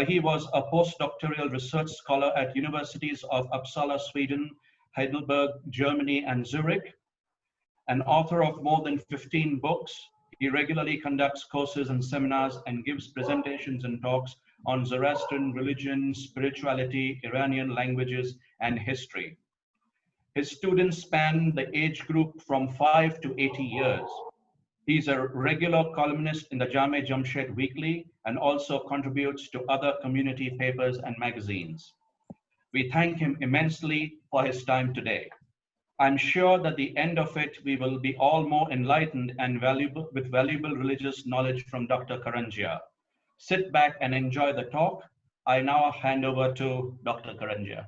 He was a postdoctoral research scholar at universities of Uppsala, Sweden, Heidelberg, Germany, and Zurich, an author of more than 15 books. He regularly conducts courses and seminars and gives presentations and talks on Zoroastrian religion, spirituality, Iranian languages, and history. His students span the age group from 5 to 80 years. He's a regular columnist in the Jame Jamshed Weekly and also contributes to other community papers and magazines. We thank him immensely for his time today. I'm sure that at the end of it, we will be all more enlightened and with valuable religious knowledge from Dr. Karanjia. Sit back and enjoy the talk. I now hand over to Dr. Karanjia.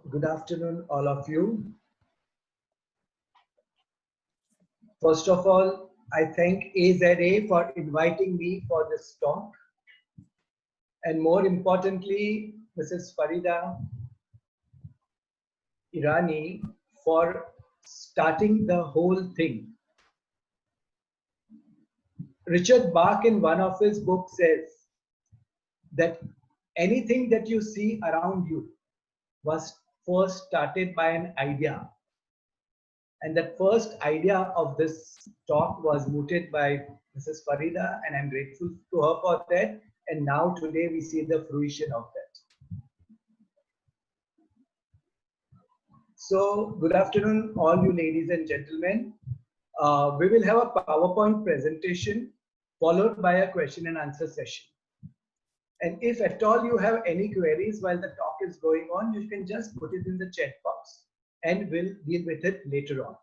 Good afternoon, all of you. First of all, I thank AZA for inviting me for this talk. And more importantly, Mrs. Farida Irani for starting the whole thing. Richard Bach in one of his books says that anything that you see around you was first started by an idea. And that first idea of this talk was mooted by Mrs. Farida, and I'm grateful to her for that. And now today we see the fruition of that. So good afternoon, all you ladies and gentlemen. We will have a PowerPoint presentation followed by a question and answer session. And if at all you have any queries while the talk is going on, you can just put it in the chat box and we'll deal with it later on.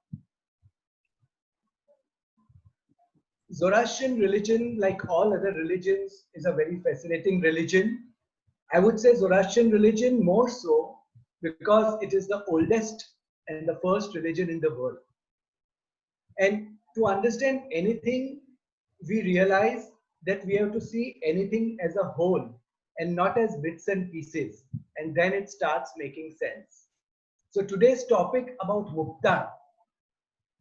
Zoroastrian religion, like all other religions, is a very fascinating religion. I would say Zoroastrian religion more so because it is the oldest and the first religion in the world. And to understand anything, we realize that we have to see anything as a whole and not as bits and pieces, and then it starts making sense. So today's topic about Mukta,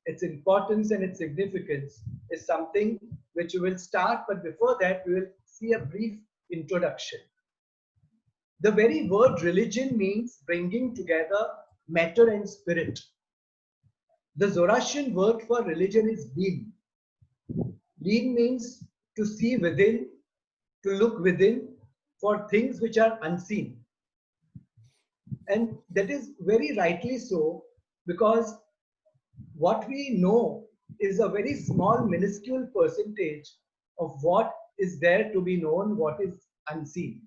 its importance and its significance, is something which we will start, but before that we will see a brief introduction. The very word religion means bringing together matter and spirit. The Zoroastrian word for religion is deen. Deen means to see within, to look within for things which are unseen. And that is very rightly so, because what we know is a very small, minuscule percentage of what is there to be known, what is unseen.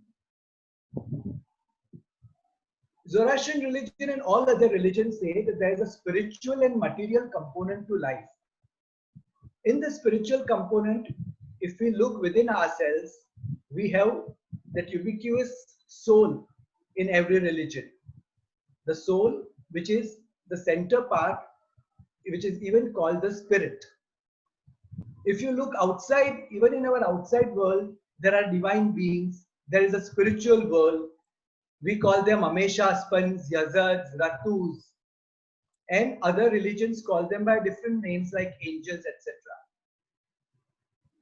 Zoroastrian religion and all other religions say that there is a spiritual and material component to life. In the spiritual component, if we look within ourselves, we have that ubiquitous soul in every religion. The soul, which is the center part, which is even called the spirit. If you look outside, even in our outside world, there are divine beings. There is a spiritual world. We call them Ameshaspans, Yazads, Ratus, and other religions call them by different names like angels, etc.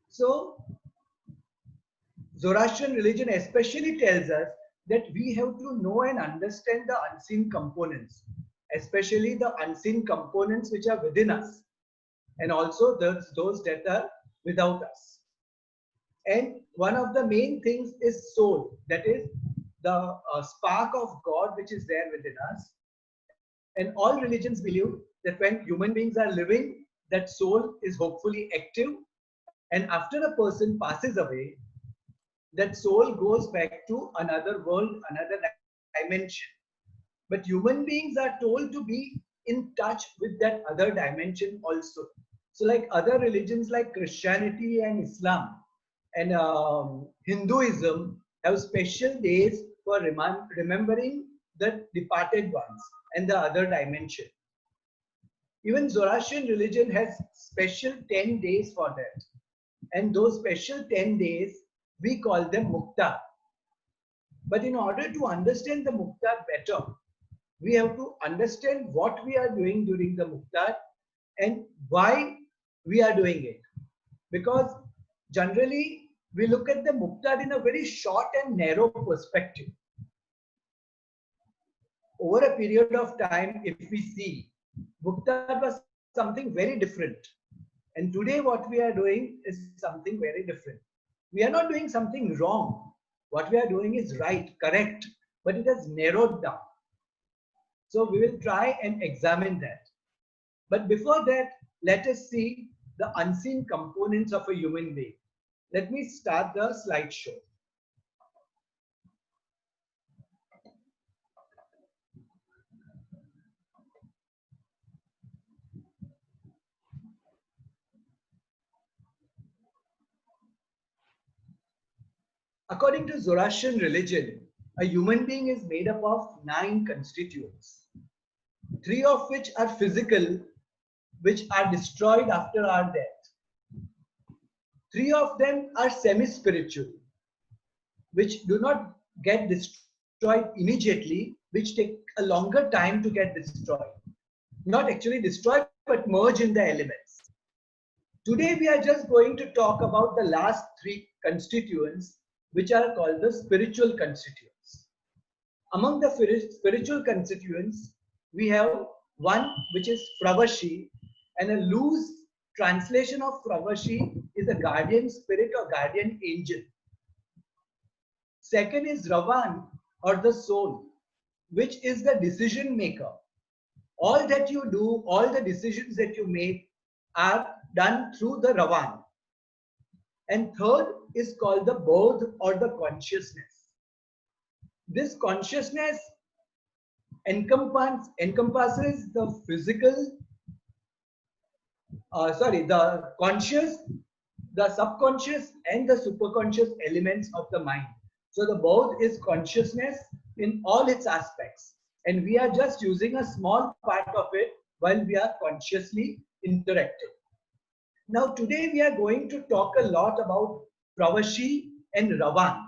So, Zoroastrian religion especially tells us that we have to know and understand the unseen components, especially the unseen components which are within us, and also those that are without us. And one of the main things is soul, that is the spark of God which is there within us. And all religions believe that when human beings are living, that soul is hopefully active, and after a person passes away, that soul goes back to another world, another dimension. But human beings are told to be in touch with that other dimension also. So like other religions like Christianity and Islam and Hinduism have special days for remembering the departed ones and the other dimension. Even Zoroastrian religion has special 10 days for that. And those special 10 days, we call them Mukta. But in order to understand the Mukta better, we have to understand what we are doing during the Mukta and why we are doing it. because generally we look at the Muktad in a very short and narrow perspective. Over a period of time, if we see, Muktad was something very different. And today what we are doing is something very different. We are not doing something wrong. What we are doing is right, correct, but it has narrowed down. So we will try and examine that. But before that, let us see the unseen components of a human being. Let me start the slideshow. According to Zoroastrian religion, a human being is made up of 9 constituents, 3 of which are physical, which are destroyed after our death. 3 of them are semi-spiritual, which do not get destroyed immediately, which take a longer time to get destroyed. Not actually destroyed, but merge in the elements. Today we are just going to talk about the last 3 constituents, which are called the spiritual constituents. Among the spiritual constituents, we have one which is Fravashi, and a loose translation of Fravashi is a guardian spirit or guardian angel. Second is Ravan, or the soul, which is the decision maker. All that you do, all the decisions that you make are done through the Ravan. And third is called the Bodh, or the consciousness. This consciousness encompasses the physical, the conscious, the subconscious, and the superconscious elements of the mind. So the Bodh is consciousness in all its aspects. And we are just using a small part of it while we are consciously interacting. Now today we are going to talk a lot about Fravashi and Ravan.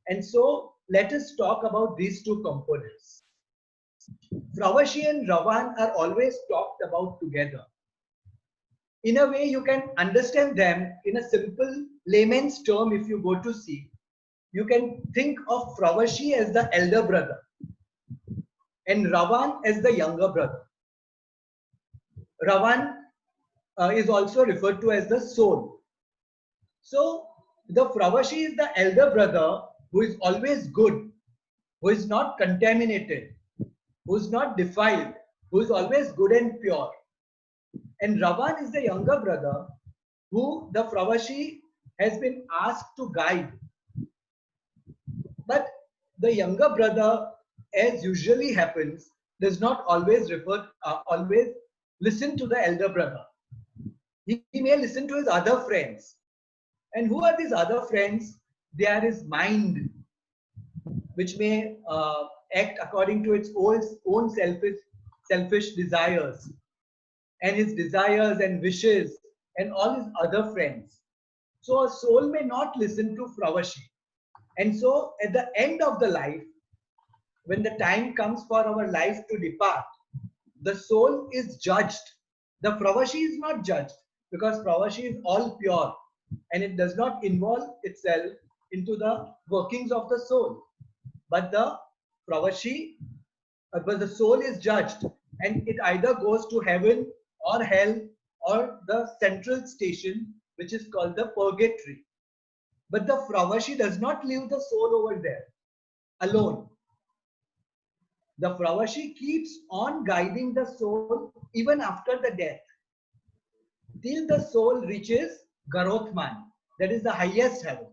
And so let us talk about these 2 components. Fravashi and Ravan are always talked about together. In a way, you can understand them in a simple layman's term. If you go to see, you can think of Fravashi as the elder brother and Ravan as the younger brother. Ravan is also referred to as the soul. So the Fravashi is the elder brother who is always good, who is not contaminated, who is not defiled, who is always good and pure. And Ravan is the younger brother who the Fravashi has been asked to guide. But the younger brother, as usually happens, does not always listen to the elder brother. He may listen to his other friends. And who are these other friends? They are his mind, which may act according to its own selfish desires, and his desires and wishes, and all his other friends. So a soul may not listen to Fravashi. And so at the end of the life, when the time comes for our life to depart, the soul is judged. The Fravashi is not judged, because Fravashi is all pure and it does not involve itself into the workings of the soul. But the Fravashi, but the soul is judged, and it either goes to heaven or hell or the central station, which is called the purgatory. But the Fravashi does not leave the soul over there alone. The Fravashi keeps on guiding the soul even after the death, till the soul reaches Garothman, that is the highest heaven.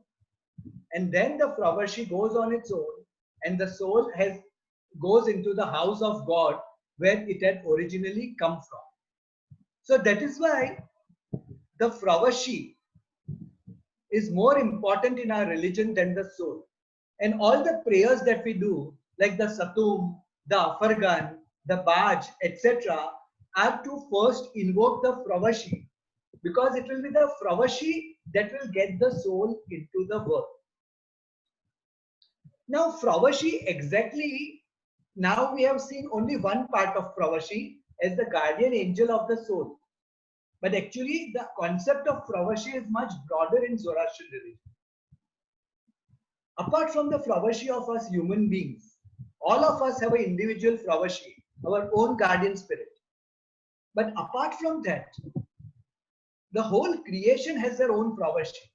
And then the Fravashi goes on its own, and the soul goes into the house of God, where it had originally come from. So that is why the Fravashi is more important in our religion than the soul. And all the prayers that we do, like the Satum, the Afargan, the Baj, etc., are to first invoke the Fravashi, because it will be the Fravashi that will get the soul into the world. Now Fravashi exactly, now we have seen only one part of Fravashi as the guardian angel of the soul. But actually, the concept of Fravashi is much broader in Zoroastrian religion. Apart from the Fravashi of us human beings, all of us have an individual Fravashi, our own guardian spirit. But apart from that, the whole creation has their own Fravashi.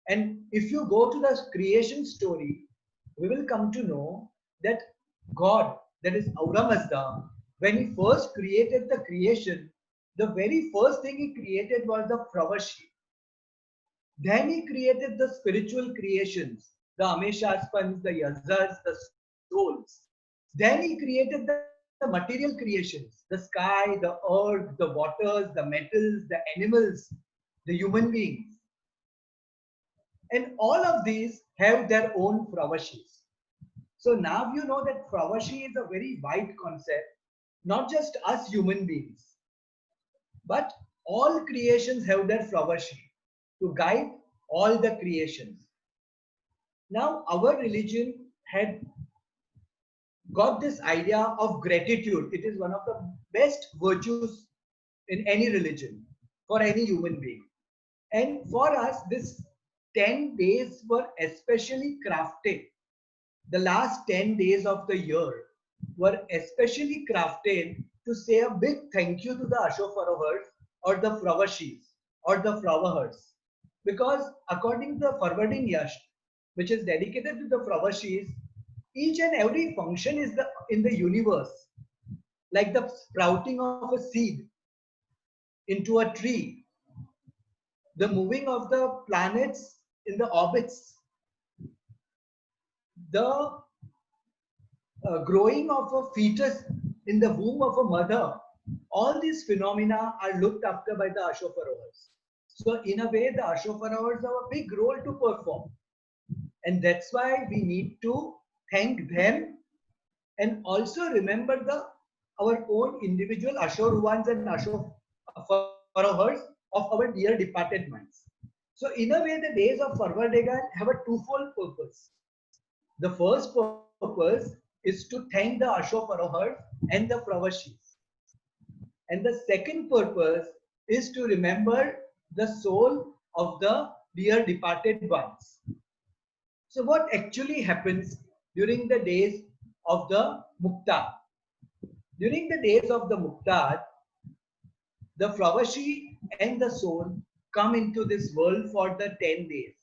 And if you go to the creation story, we will come to know that God, that is Ahura Mazda, when he first created the creation, the very first thing he created was the Fravashi. Then he created the spiritual creations, the Ameshaspans, the Yazas, the souls. Then he created the material creations, the sky, the earth, the waters, the metals, the animals, the human beings. And all of these have their own Fravashis. So now you know that Fravashi is a very wide concept, not just us human beings, but all creations have their Fravashi to guide all the creations. Now, our religion had got this idea of gratitude. It is one of the best virtues in any religion for any human being. And for us, this 10 days were especially crafted. The last 10 days of the year were especially crafted to say a big thank you to the Ashoparovars or the Fravashis or the Fravahars. Because according to the Forwarding Yash, which is dedicated to the Fravashis, each and every function is in the universe, like the sprouting of a seed into a tree, the moving of the planets in the orbits, the growing of a fetus in the womb of a mother. All these phenomena are looked after by the Ashoparovars. So in a way, the Ashoparovars have a big role to perform. And that's why we need to thank them and also remember our own individual Ashoruvans and Ashoparovars of our dear departed ones. So in a way, the days of Farvadegan have a twofold purpose. The first purpose is to thank the Ashoparovars and the Fravashis. And the second purpose is to remember the soul of the dear departed ones. So what actually happens during the days of the Muktad? During the days of the Muktad, the Fravashi and the soul come into this world for the 10 days.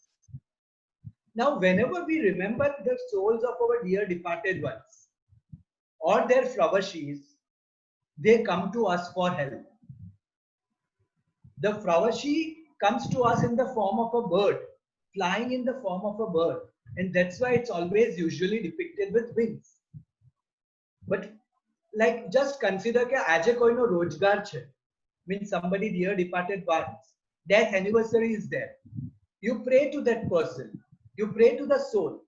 Now, whenever we remember the souls of our dear departed ones or their Fravashis, they come to us for help. The Fravashi comes to us in the form of a bird, flying in the form of a bird. And that's why it's always usually depicted with wings. But like just consider that aaj koino rojgar chhe, means somebody dear departed ones, death anniversary is there. You pray to that person, you pray to the soul,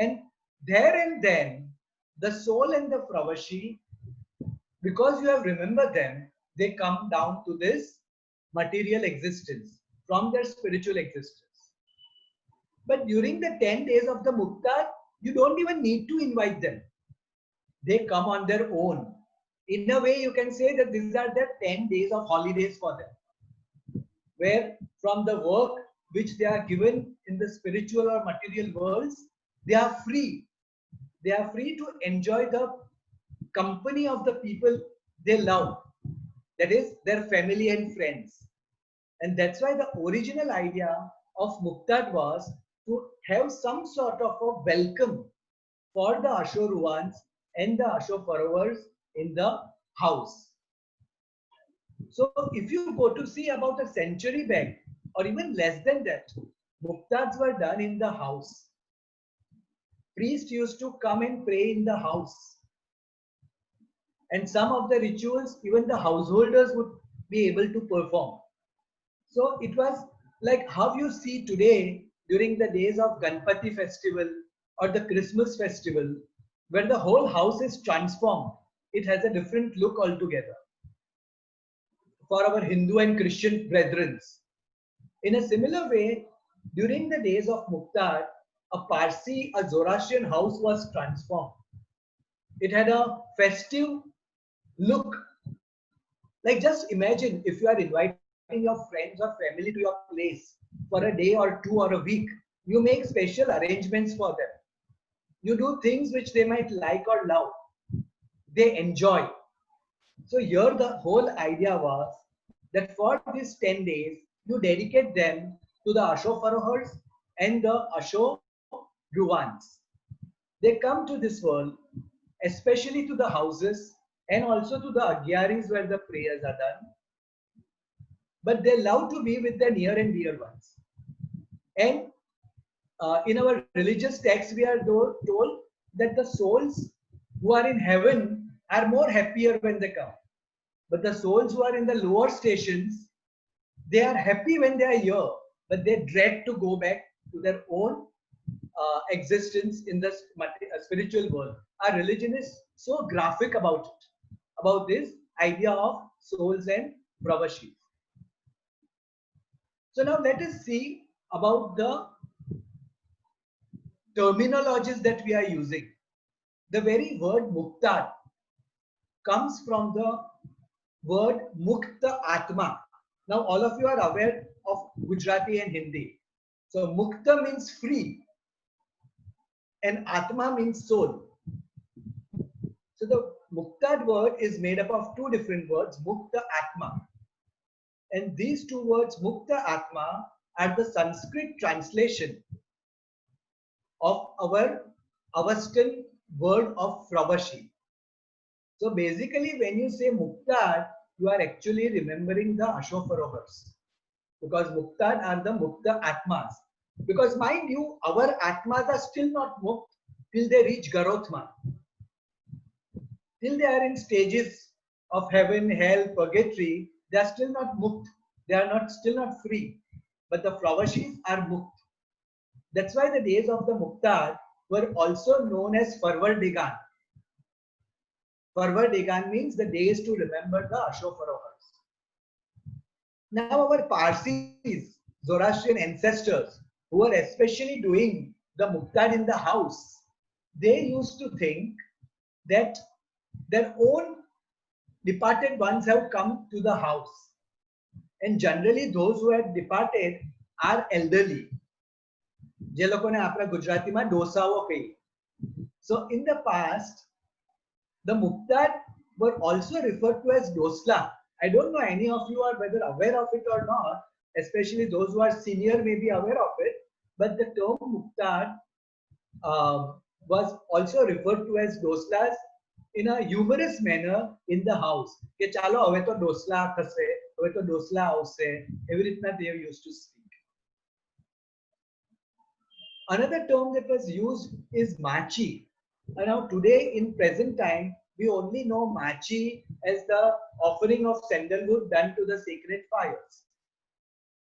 and there and then the soul and the Fravashi, because you have remembered them, they come down to this material existence from their spiritual existence. But during the 10 days of the Muktad, you don't even need to invite them. They come on their own. In a way, you can say that these are the 10 days of holidays for them, where from the work which they are given in the spiritual or material worlds, they are free. They are free to enjoy the company of the people they love, that is, their family and friends. And that's why the original idea of Muktad was to have some sort of a welcome for the Ashoruvans and the Ashoparovars in the house. So if you go to see about a century back or even less than that, Muktads were done in the house. Priests used to come and pray in the house. And some of the rituals, even the householders would be able to perform. So it was like how you see today during the days of Ganpati festival or the Christmas festival, where the whole house is transformed. It has a different look altogether. For our Hindu and Christian brethren. In a similar way, during the days of Muktad, a Parsi, a Zoroastrian house was transformed. It had a festive look. Like just imagine if you are invited your friends or family to your place for a day or two or a week, you make special arrangements for them. You do things which they might like or love. They enjoy. So here the whole idea was that for these 10 days, you dedicate them to the Ashoparohars and the Ashoruvans. They come to this world, especially to the houses and also to the Agyaris where the prayers are done. But they love to be with their near and dear ones. And in our religious texts, we are told that the souls who are in heaven are more happier when they come. But the souls who are in the lower stations, they are happy when they are here, but they dread to go back to their own existence in the spiritual world. Our religion is so graphic about it, about this idea of souls and pravashis. So now let us see about the terminologies that we are using. The very word Muktad comes from the word Mukta Atma. Now all of you are aware of Gujarati and Hindi. So Mukta means free and Atma means soul. So the Muktad word is made up of two different words, Mukta Atma. And these two words, Mukta Atma, are the Sanskrit translation of our Avestan word of Fravashi. So basically, when you say Muktad, you are actually remembering the Ashoparohars. Because Muktad are the Mukta Atmas. Because mind you, our Atmas are still not Mukt till they reach Garotma. Till they are in stages of heaven, hell, purgatory, they are still not Mukt. They are still not free. But the Fravashis are Mukt. That's why the days of the Muktad were also known as Farvardigan. Farvardigan means the days to remember the Ashoparohars. Now our Parsis, Zoroastrian ancestors, who were especially doing the Muktad in the house, they used to think that their own departed ones have come to the house. And generally those who have departed are elderly. જે લોકોને આપણા ગુજરાતીમાં ડોસાઓ કહી. So in the past, the Muktad were also referred to as dosla. I don't know any of you are whether aware of it or not, especially those who are senior may be aware of it, but the term Muktad was also referred to as doslas in a humorous manner in the house. કે ચાલો હવે તો ડોસલા થશે, હવે તો ડોસલા આવશે, એવી રીતના they used to speak. Another term that was used is machi. Now today in present time, we only know machi as the offering of sandalwood done to the sacred fires.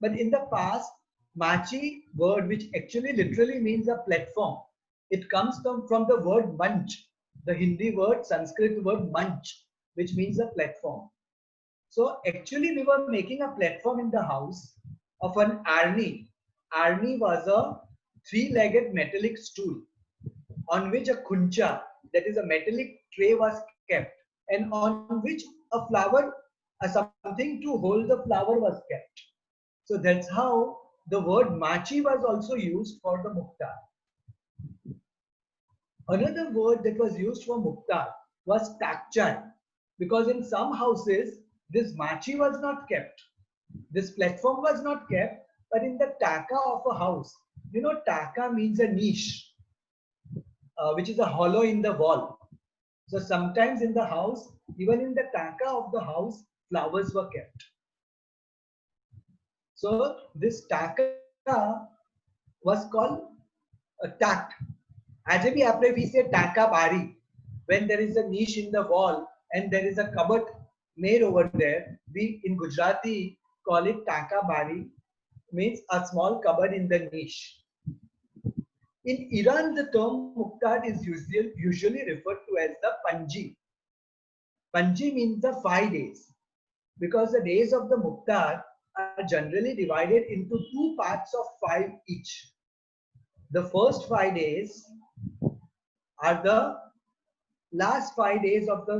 But in the past, machi word, which actually literally means a platform, it comes from the word manch, the Hindi word, Sanskrit word manch, which means a platform. So actually we were making a platform in the house of an arni. Arni was a three-legged metallic stool on which a kuncha, that is a metallic tray, was kept, and on which a flower, something to hold the flower, was kept. So that's how the word machi was also used for the Muktad. Another word that was used for Muktad was takchan, because in some houses this machi was not kept, this platform was not kept, but in the taka of a house, you know, taka means a niche, which is a hollow in the wall. So sometimes in the house, even in the taka of the house, flowers were kept. So this taka was called a tak. Ajabi apne we say taka bari, when there is a niche in the wall and there is a cupboard made over there. We in Gujarati call it taka bari, means a small cupboard in the niche. In Iran, the term Muktad is usually referred to as the Panji. Panji means the 5 days, because the days of the Muktad are generally divided into 2 parts of 5 each. The first 5 days are the last 5 days of the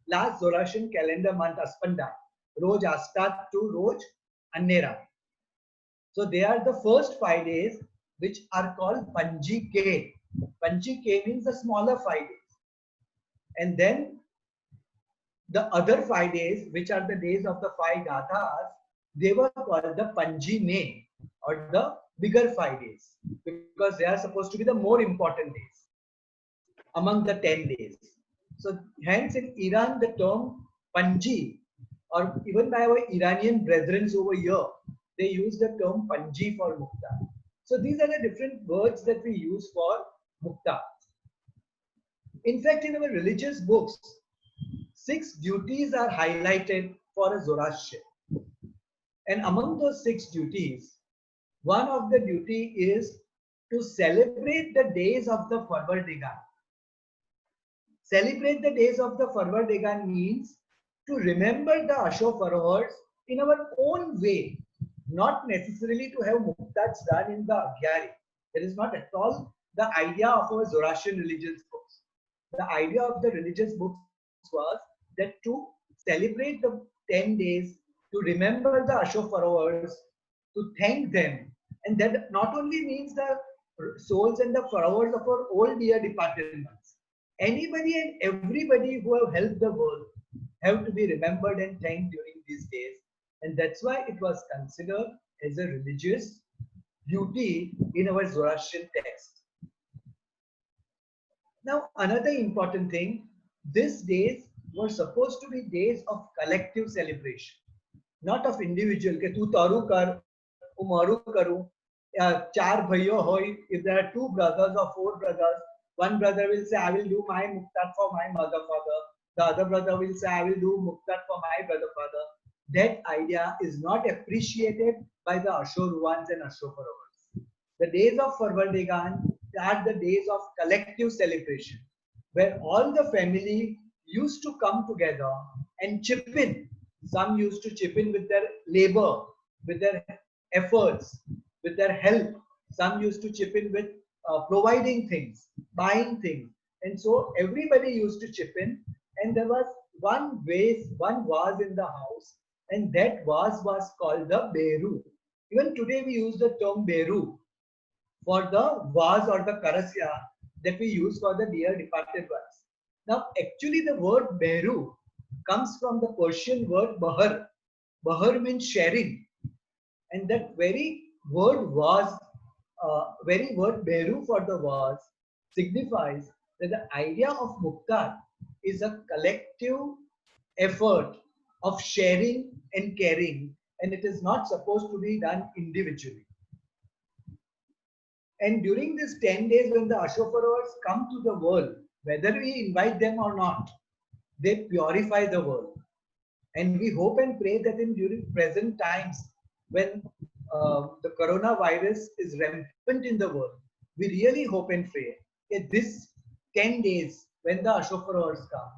last Zoroastrian calendar month Aspanda. Roj Astat to Roj Annera. So they are the first 5 days which are called Panji K. Panji K means the smaller 5 days. And then the other 5 days, which are the days of the 5 Gathas, they were called the Panji Me, or the bigger 5 days, because they are supposed to be the more important days among the 10 days. So hence in Iran the term Panji, or even by our Iranian brethren over here, they use the term Panji for Mukta. So these are the different words that we use for Mukta. In fact, in our religious books, 6 duties are highlighted for a Zoroastrian. And among those 6 duties, one of the duty is to celebrate the days of the Farvardigan. Celebrate the days of the Farvardigan means to remember the Ashoparovars in our own way, not necessarily to have muktats done in the Aghyari. That is not at all the idea of our Zoroastrian religious books. The idea of the religious books was that to celebrate the 10 days, to remember the Ashoparovars, to thank them, and that not only means the souls and the followers of our old dear departed ones. Anybody and everybody who have helped the world have to be remembered and thanked during these days. And that's why it was considered as a religious duty in our Zoroastrian text. Now, another important thing, these days were supposed to be days of collective celebration, not of individual. Ke tu taru kar, maru karu. Char bhaiyo hoy. If there are 2 brothers or 4 brothers, one brother will say, I will do my muktat for my mother father. The other brother will say, I will do muktat for my brother father. That idea is not appreciated by the Ashurvans and Ashoparovars. The days of Farvardigan are the days of collective celebration, where all the family used to come together and chip in. Some used to chip in with their labor, with their efforts, with their help. Some used to chip in with providing things, buying things. And so everybody used to chip in. And there was one vase in the house, and that vase was called the Beru. Even today we use the term Beru for the vase or the karasya that we use for the dear departed ones. Now, actually, the word Beru comes from the Persian word Bahar. Bahar means sharing, and that very word Beru for the vase signifies that the idea of Muktat is a collective effort of sharing and caring, and it is not supposed to be done individually. And during these 10 days when the Ashoparovars come to the world, whether we invite them or not, they purify the world. And we hope and pray that during present times, when the coronavirus is rampant in the world, we really hope and pray that this 10 days when the Ashoparovars come,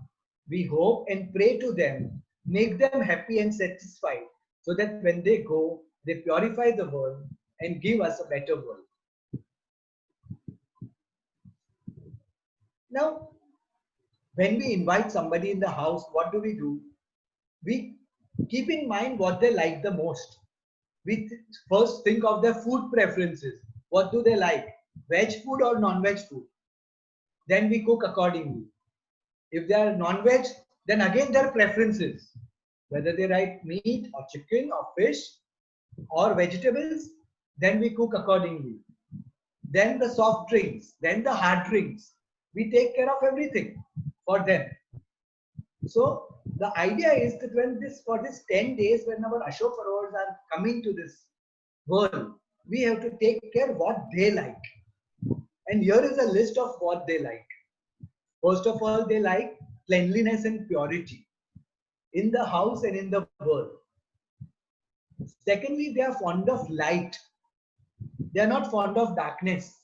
we hope and pray to them, make them happy and satisfied, so that when they go, they purify the world and give us a better world. Now, when we invite somebody in the house, what do? We keep in mind what they like the most. We first think of their food preferences. What do they like? Veg food or non-veg food? Then we cook accordingly. If they are non-veg, then again their preferences. Whether they like meat or chicken or fish or vegetables, then we cook accordingly. Then the soft drinks, then the hard drinks. We take care of everything for them. So the idea is that for this 10 days, when our Ashoparovars are coming to this world, we have to take care what they like. And here is a list of what they like. First of all, they like cleanliness and purity in the house and in the world. Secondly, they are fond of light. They are not fond of darkness.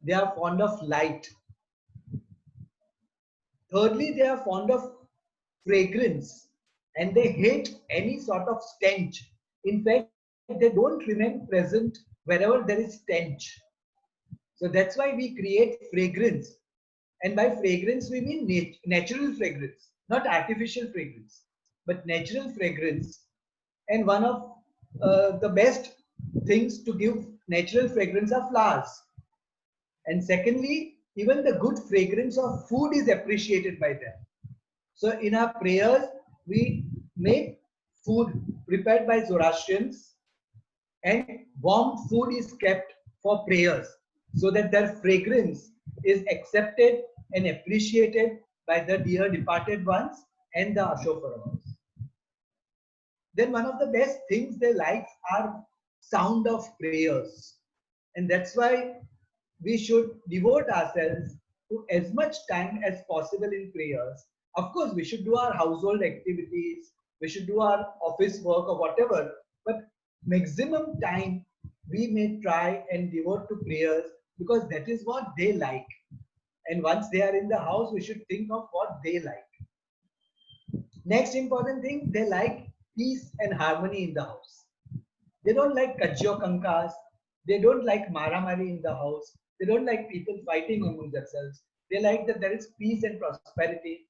They are fond of light. Thirdly, they are fond of fragrance, and they hate any sort of stench. In fact, they don't remain present wherever there is stench. So that's why we create fragrance. And by fragrance, we mean natural fragrance, not artificial fragrance. but natural fragrance. And one of the best things to give natural fragrance are flowers. And secondly, even the good fragrance of food is appreciated by them. So in our prayers, we make food prepared by Zoroastrians, and warm food is kept for prayers so that their fragrance is accepted and appreciated by the dear departed ones and the Ashokaravas. Then one of the best things they like are sound of prayers. And that's why we should devote ourselves to as much time as possible in prayers. Of course, we should do our household activities, we should do our office work or whatever, but maximum time we may try and devote to prayers because that is what they like. And once they are in the house, we should think of what they like. Next important thing, they like peace and harmony in the house. They don't like kachyo kankas. They don't like maramari in the house. They don't like people fighting among themselves. They like that there is peace and prosperity,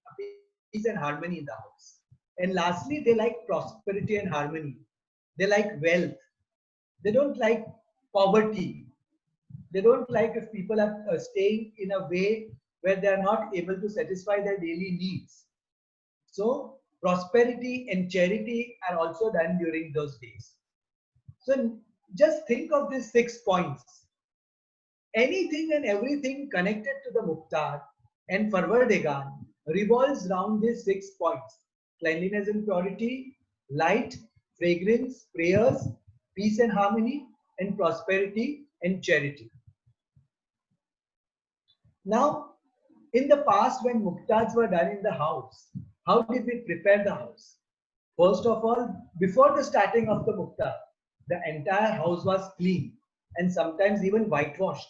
peace and harmony in the house. And lastly, they like prosperity and harmony. They like wealth. They don't like poverty. They don't like if people are staying in a way where they are not able to satisfy their daily needs. So prosperity and charity are also done during those days. So just think of these 6 points. Anything and everything connected to the Muktar and Farvardegan revolves around these 6 points: cleanliness and purity, light, fragrance, prayers, peace and harmony, and prosperity and charity. Now, in the past, when Muktas were done in the house, how did we prepare the house? First of all, before the starting of the Mukta, the entire house was clean and sometimes even whitewashed,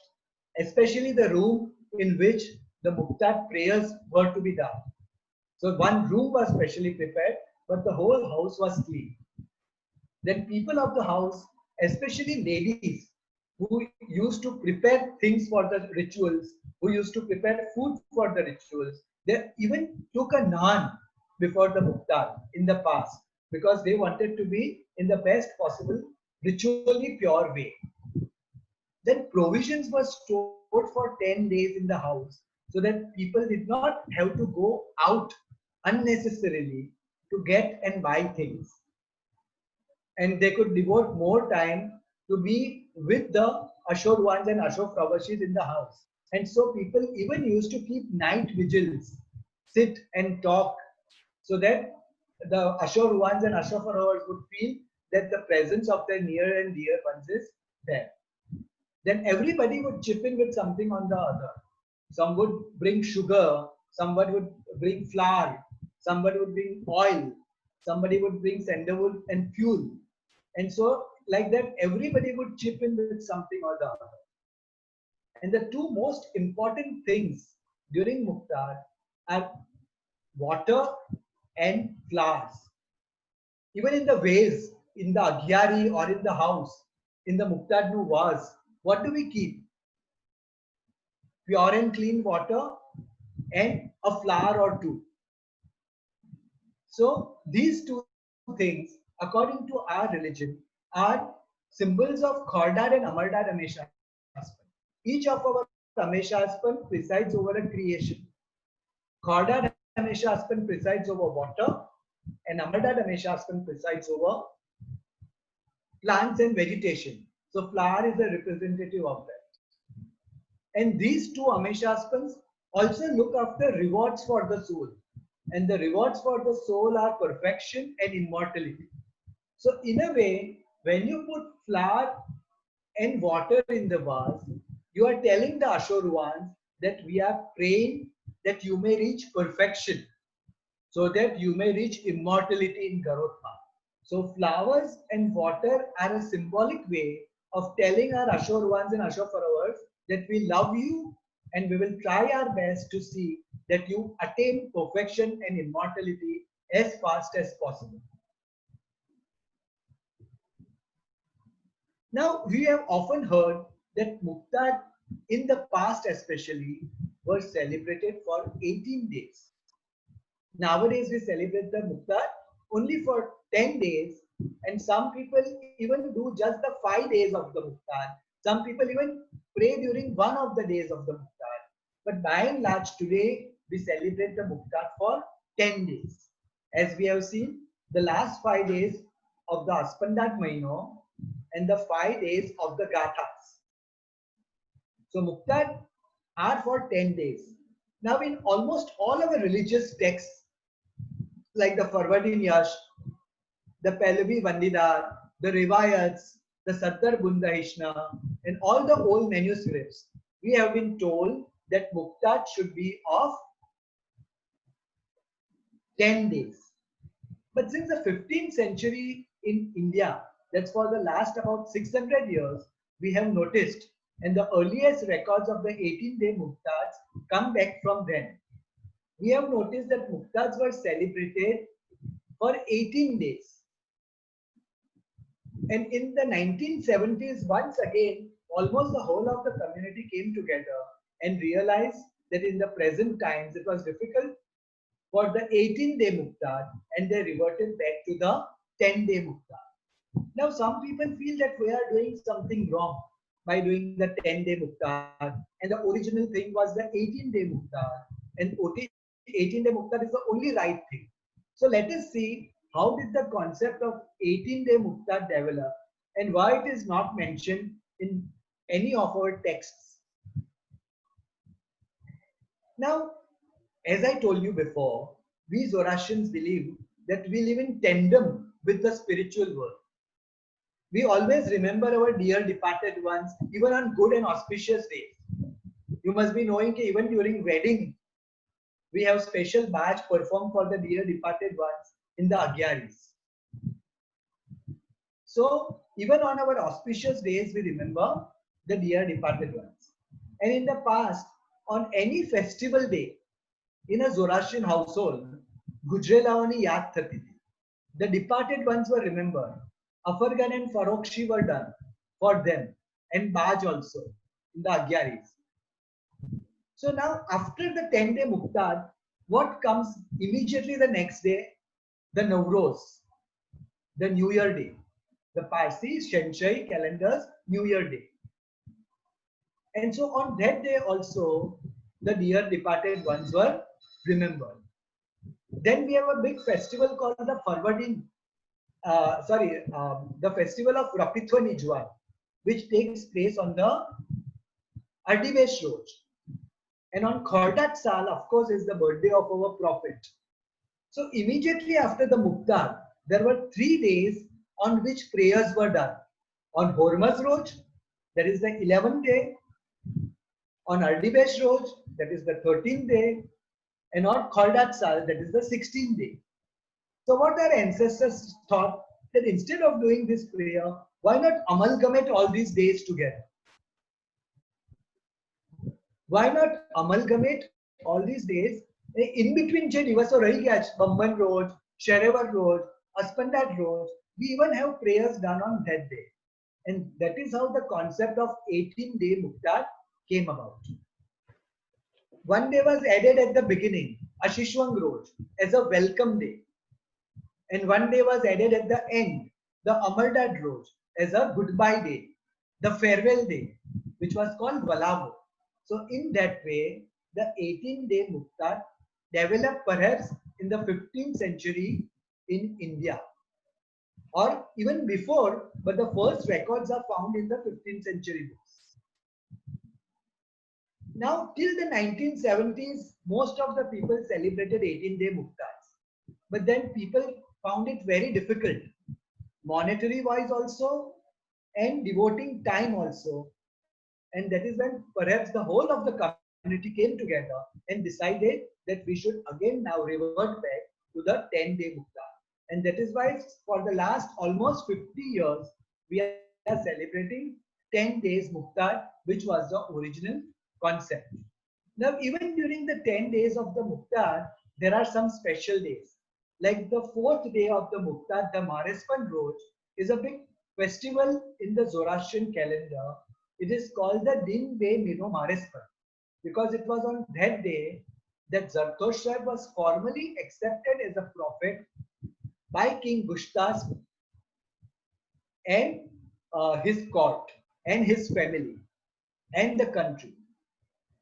especially the room in which the Mukta prayers were to be done. So one room was specially prepared, but the whole house was clean. Then people of the house, especially ladies, who used to prepare things for the rituals, who used to prepare food for the rituals, they even took a naan before the Mukta in the past because they wanted to be in the best possible ritually pure way. Then provisions were stored for 10 days in the house so that people did not have to go out unnecessarily to get and buy things. And they could devote more time to be with the Ashok ones and Ashok Pravashis in the house. And so people even used to keep night vigils, sit and talk so that the Ashok ones and Ashok Pravashis would feel that the presence of their near and dear ones is there. Then everybody would chip in with something on the other. Some would bring sugar, somebody would bring flour, somebody would bring oil, somebody would bring sandalwood and fuel. And so, like that, everybody would chip in with something or the other. And the two most important things during Muktar are water and flowers. Even in the vase, in the agyari or in the house, in the Muktadnu vase, what do we keep? Pure and clean water and a flower or two. So these two things, according to our religion, are symbols of Khordad and Amardad Ameshaspan. Each of our Ameshaspan presides over a creation. Khordad Ameshaspan presides over water, and Amardad Ameshaspan presides over plants and vegetation. So flower is a representative of that. And these two Ameshaspans also look after rewards for the soul. And the rewards for the soul are perfection and immortality. So in a way, when you put flour and water in the vase, you are telling the Ashurvans that we are praying that you may reach perfection, so that you may reach immortality in Garodha. So flowers and water are a symbolic way of telling our Ashurvans and Ashurvaras that we love you and we will try our best to see that you attain perfection and immortality as fast as possible. Now, we have often heard that Mukta in the past especially was celebrated for 18 days. Nowadays, we celebrate the Mukta only for 10 days, and some people even do just the 5 days of the Muktar. Some people even pray during one of the days of the Muktar. But by and large, today we celebrate the Muktar for 10 days. As we have seen, the last 5 days of the Aspandat Mahino and the 5 days of the Gathas. So Muktar are for 10 days. Now in almost all our religious texts, like the Farvardin Yash, the Pahlavi Vandidar, the Rivayats, the Sattar Bundahishna, and all the old manuscripts, we have been told that Muktat should be of 10 days. But since the 15th century in India, that's for the last about 600 years, we have noticed, and the earliest records of the 18-day Muktats come back from then. We have noticed that Muktats were celebrated for 18 days. And in the 1970s, once again, almost the whole of the community came together and realized that in the present times, it was difficult for the 18-day Muktar, and they reverted back to the 10-day Muktar. Now, some people feel that we are doing something wrong by doing the 10-day Muktar, and the original thing was the 18-day Muktar, and 18-day Muktar is the only right thing. So let us see how did the concept of 18-day Muktar develop and why it is not mentioned in any of our texts. Now, as I told you before, we Zoroastrians believe that we live in tandem with the spiritual world. We always remember our dear departed ones, even on good and auspicious days. You must be knowing that even during wedding, we have special bhaj performed for the dear departed ones in the Agyaris. So, even on our auspicious days, we remember the dear departed ones. And in the past, on any festival day, in a Zoroastrian household, Gujre Lavani Yad Thati. The departed ones were remembered. Afargan and Farokshi were done for them, and Baj also in the Agyaris. So now, after the 10-day Muktar, what comes immediately the next day? The Navroz, the New Year Day. The Parsi Shenshai calendars New Year Day. And so on that day also, the dear departed ones were remembered. Then we have a big festival called the Farvardin, the festival of Rapithwa Nijwan, which takes place on the Ardivesh Roj. And on Khordat Sal, of course, is the birthday of our Prophet. So immediately after the Muktar, there were 3 days on which prayers were done. On Hormuz Roj, that is the 11th day. On Ardivesh Roj, that is the 13th day. And on Khordat Sal, that is the 16th day. So what our ancestors thought, that instead of doing this prayer, why not amalgamate all these days together? Why not amalgamate all these days? In between je divaso rahi gaya, Bamban Roj, Sherevar Roj, Aspandat Roj, we even have prayers done on that day. And that is how the concept of 18-day Muktar came about. One day was added at the beginning, Ashishwang Roj, as a welcome day. And one day was added at the end, the Amardad Roj, as a goodbye day, the farewell day, which was called Valavo. So in that way, the 18-day Muktar developed perhaps in the 15th century in India, or even before, but the first records are found in the 15th century books. Now, till the 1970s, most of the people celebrated 18-day Muktars. But then people found it very difficult, monetary wise also, and devoting time also. And that is when perhaps the whole of the community came together and decided that we should again now revert back to the 10-day Muktar. And that is why for the last almost 50 years, we are celebrating 10 days Muktar, which was the original concept. Now, even during the 10 days of the Muktar, there are some special days. Like the 4th day of the Muktar, the Marespan Roj, is a big festival in the Zoroastrian calendar. It is called the Din Be Mino Marespan, because it was on that day that Zartoshtha was formally accepted as a prophet by King Gushtas and his court and his family and the country.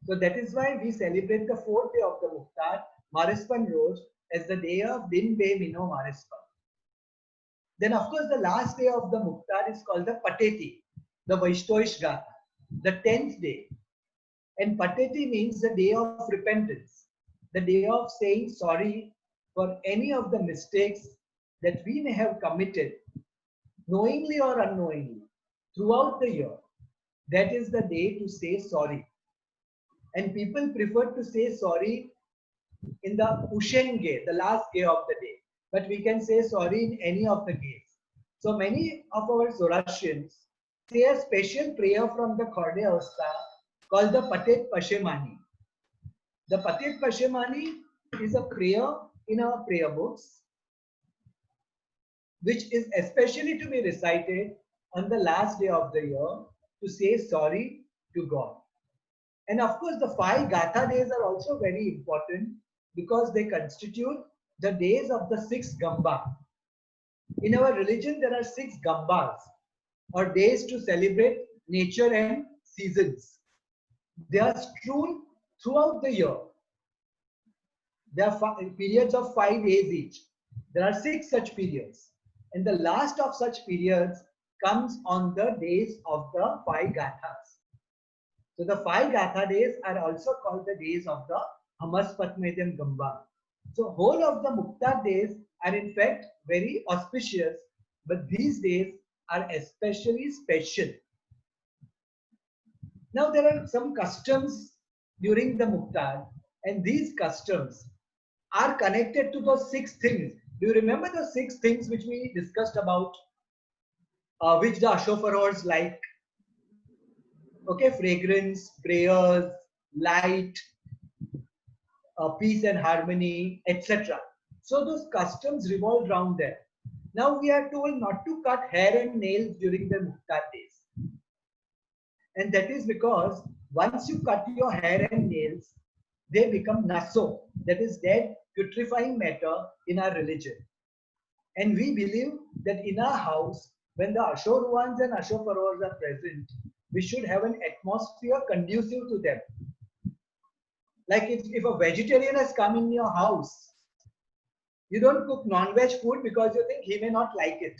So that is why we celebrate the fourth day of the Muktar, Marispan Roj, as the day of Din Be Mino Marispan. Then of course the last day of the Muktar is called the Pateti, the Vaishtoish Gatha, the 10th day. And Pateti means the day of repentance, the day of saying sorry for any of the mistakes that we may have committed, knowingly or unknowingly, throughout the year. That is the day to say sorry. And people prefer to say sorry in the Ushenge, the last day of the day. But we can say sorry in any of the days. So many of our Zoroastrians say a special prayer from the Khorde Avastha called the Patet Pashemani. The Patet Pashemani is a prayer in our prayer books, which is especially to be recited on the last day of the year to say sorry to God. And of course, the 5 Gatha days are also very important because they constitute the days of the 6 Gamba. In our religion, there are 6 Gambas, or days to celebrate nature and seasons. They are strewn throughout the year. There are periods of 5 days each. There are 6 such periods. And the last of such periods comes on the days of the 5 Gathas. So the 5 Gatha days are also called the days of the Hamas Patmedyan Gamba. So whole of the Muktar days are in fact very auspicious, but these days are especially special. Now there are some customs during the Muktar, and these customs are connected to those 6 things. Do you remember the 6 things which we discussed about, which the Ashofarors like? Okay, fragrance, prayers, light, peace and harmony, etc. So those customs revolve around there. Now we are told not to cut hair and nails during the Muktar days. And that is because once you cut your hair and nails, they become naso, that is dead, putrefying matter in our religion. And we believe that in our house, when the Ashorvans and Ashofarors are present, we should have an atmosphere conducive to them. Like if a vegetarian has come in your house, you don't cook non-veg food because you think he may not like it.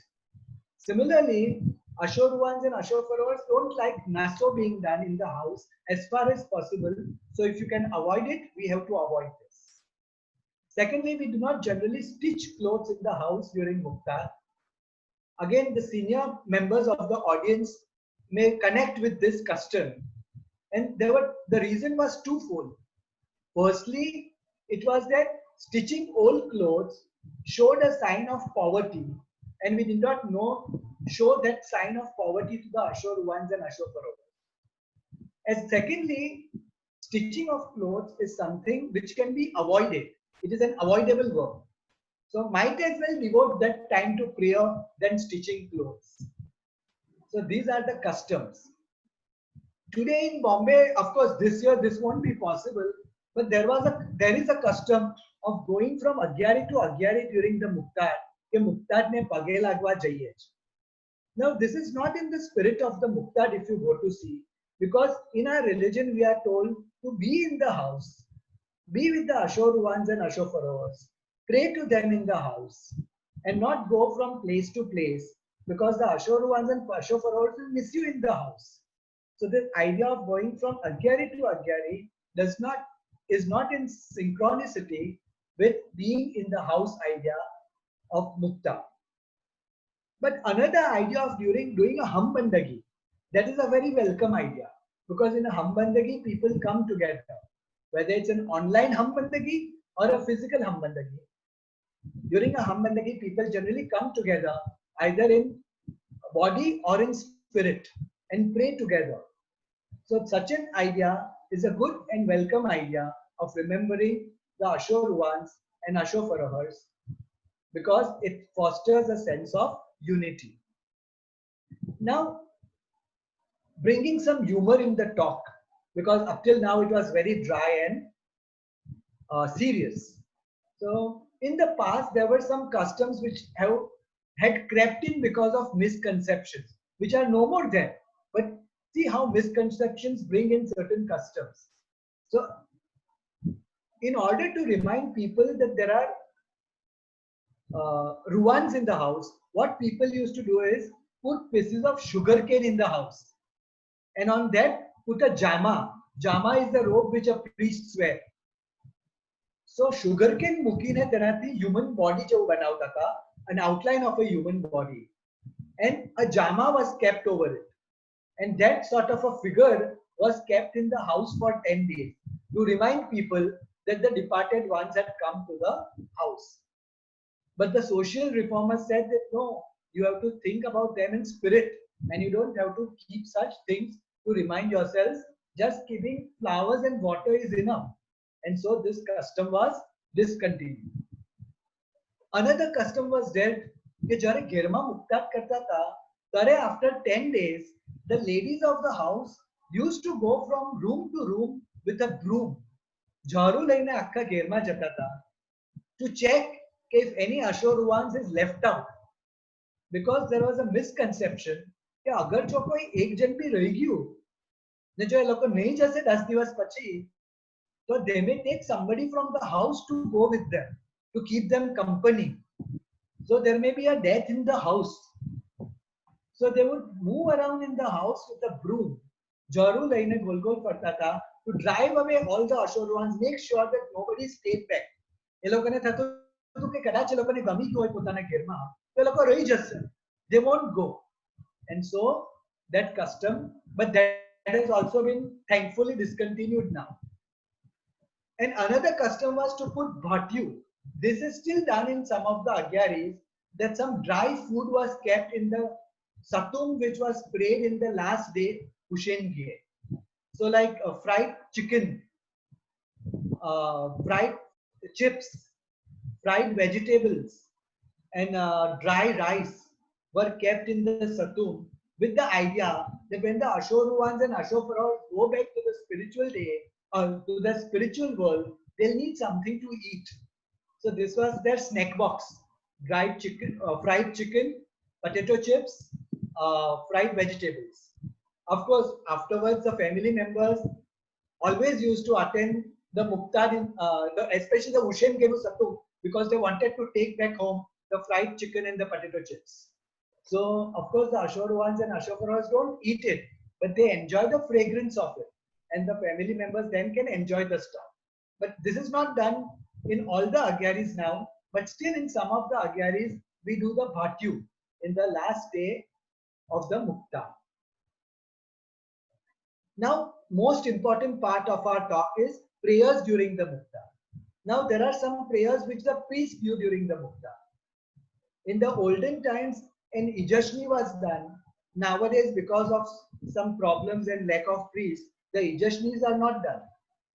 Similarly, Ashorvans and Ashofarors don't like naso being done in the house as far as possible. So if you can avoid it, we have to avoid this. Secondly, we do not generally stitch clothes in the house during Muktar. Again, the senior members of the audience may connect with this custom. And the reason was twofold. Firstly, it was that stitching old clothes showed a sign of poverty, and we did not show that sign of poverty to the Ashorvans and Ashofarors. And secondly, stitching of clothes is something which can be avoided. It is an avoidable work. So might as well devote that time to prayer than stitching clothes. So these are the customs. Today in Bombay, of course, this year this won't be possible, but there is a custom of going from Agyari to Agyari during the Muktar. Ke Muktar ne page lagwa jaiye. Now this is not in the spirit of the Muktar if you go to see, because in our religion we are told to be in the house, be with the Ashorvans and Ashofarors, pray to them in the house, and not go from place to place, because the Ashorvans and Ashofarors will miss you in the house. So this idea of going from Agyari to Agyari is not in synchronicity with being in the house idea of Mukta. But another idea of doing a Ham Bandagi, that is a very welcome idea, because in a Ham Bandagi people come together, whether it's an online Ham Bandagi or a physical Ham Bandagi. During a Ham Bandagi, people generally come together either in body or in spirit and pray together. So such an idea is a good and welcome idea of remembering the Ashorvans and Ashofarors, because it fosters a sense of unity. Now, bringing some humor in the talk, because up till now it was very dry and serious. So in the past, there were some customs which had crept in because of misconceptions, which are no more there. But see how misconceptions bring in certain customs. So, in order to remind people that there are ruans in the house, what people used to do is put pieces of sugar cane in the house, and on that put a jama. Jama is the robe which a priests wear. So sugarcane મૂકીને તેનાથી human body જેવું બનાવતા હતા, an outline of a human body, and a jama was kept over it, and that sort of a figure was kept in the house for 10 days to remind people that the departed ones had come to the house. But the social reformers said that no, you have to think about them in spirit, and you don't have to keep such things to remind yourselves. Just giving flowers and water is enough. And so this custom was discontinued. Another custom was there કે જ્યારે ઘેરમાં મુક્તાત કરતા હતા ત્યારે after 10 days the ladies of the house used to go from room to room with a broom. ઝાડુ લઈને આખા ઘેરમાં જતા હતા to check if any Ashurvans is left out, because there was a misconception કે અગર જો કોઈ એક જણ બી રહી ગયું ને જો એ લોકો નહીં જશે 10 દિવસ પછી, so they may take somebody from the house to go with them to keep them company. So there may be a death in the house. So they would move around in the house with a broom, jaru laine gol gol farta tha, to drive away all the Ashurvans, make sure that nobody stayed back. એ લોકોને થતું હતું કે કદાચ એ લોકોને ગમી ગયું હોય પોતાના ઘરમાં તો એ લોકો રહી જશે. They won't go. And so that custom, but that has also been thankfully discontinued now. And another custom was to put bhatyu. This is still done in some of the agyaris, that some dry food was kept in the satung which was sprayed in the last day Hushain-Gie. So like fried chicken, fried chips, fried vegetables, and dry rice were kept in the satung with the idea that when the Ashurvans and Ashurparas go back to the spiritual day, to the spiritual world, they'll need something to eat. So this was their snack box: dried chicken, fried chicken, potato chips, fried vegetables. Of course, afterwards the family members always used to attend the muktad, especially the Ushen Genu Satung, because they wanted to take back home the fried chicken and the potato chips. So of course the Ashurvans and Ashurparas don't eat it, but they enjoy the fragrance of it, and the family members then can enjoy the stuff. But this is not done in all the agyaris now, but still in some of the agyaris we do the bhatyu in the last day of the mukta. Now, most important part of our talk is prayers during the mukta. Now there are some prayers which the priest do during the mukta. In the olden times, an ijashni was done. Nowadays, because of some problems and lack of priests, the ijashnis are not done.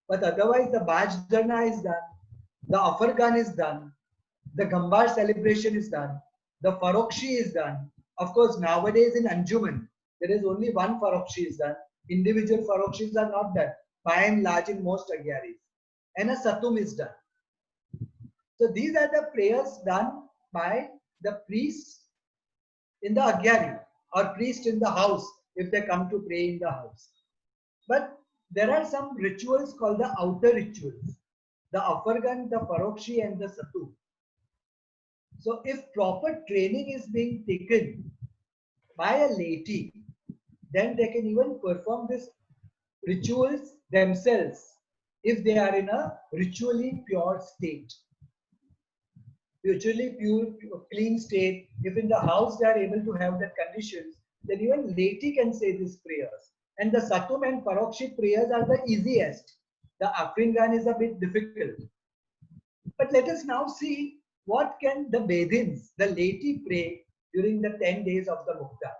But otherwise, the Bajdarna is done, the Afargan is done, the Gambar celebration is done, the Farokshi is done. Of course, nowadays in Anjuman, there is only one Farokshi is done. Individual Farokshis are not done, by and large in most agyaris. And a Satum is done. So these are the prayers done by the priests in the agyari, or priest in the house if they come to pray in the house. But there are some rituals called the outer rituals: the Afargan, the Farokshi, and the Satu. So if proper training is being taken by a laity, then they can even perform these rituals themselves if they are in a ritually pure state. Ritually pure, clean state, if in the house they are able to have that conditions, then even laity can say these prayers. And the Satum and Parokshi prayers are the easiest. The Afringan is a bit difficult. But let us now see what can the Bedins, the laity, pray during the 10 days of the Mukta.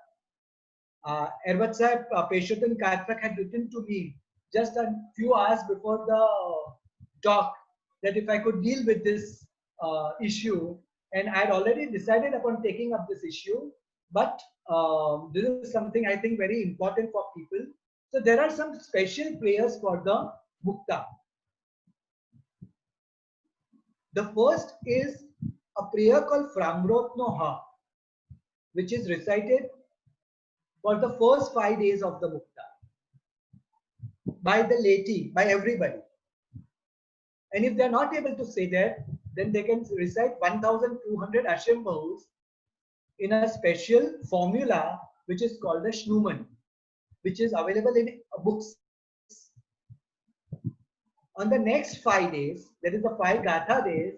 Ervat Sahib, Peshatan Karthak had written to me just a few hours before the talk that if I could deal with this issue, and I had already decided upon taking up this issue, but this is something I think very important for people. So there are some special prayers for the Mukta. The first is a prayer called Framrot Noha, which is recited for the first 5 days of the Mukta by the laity, by everybody. And if they are not able to say that, then they can recite 1200 Asham Bahus in a special formula which is called the Shnuman, which is available in books. On the next 5 days, that is the 5 Gatha days,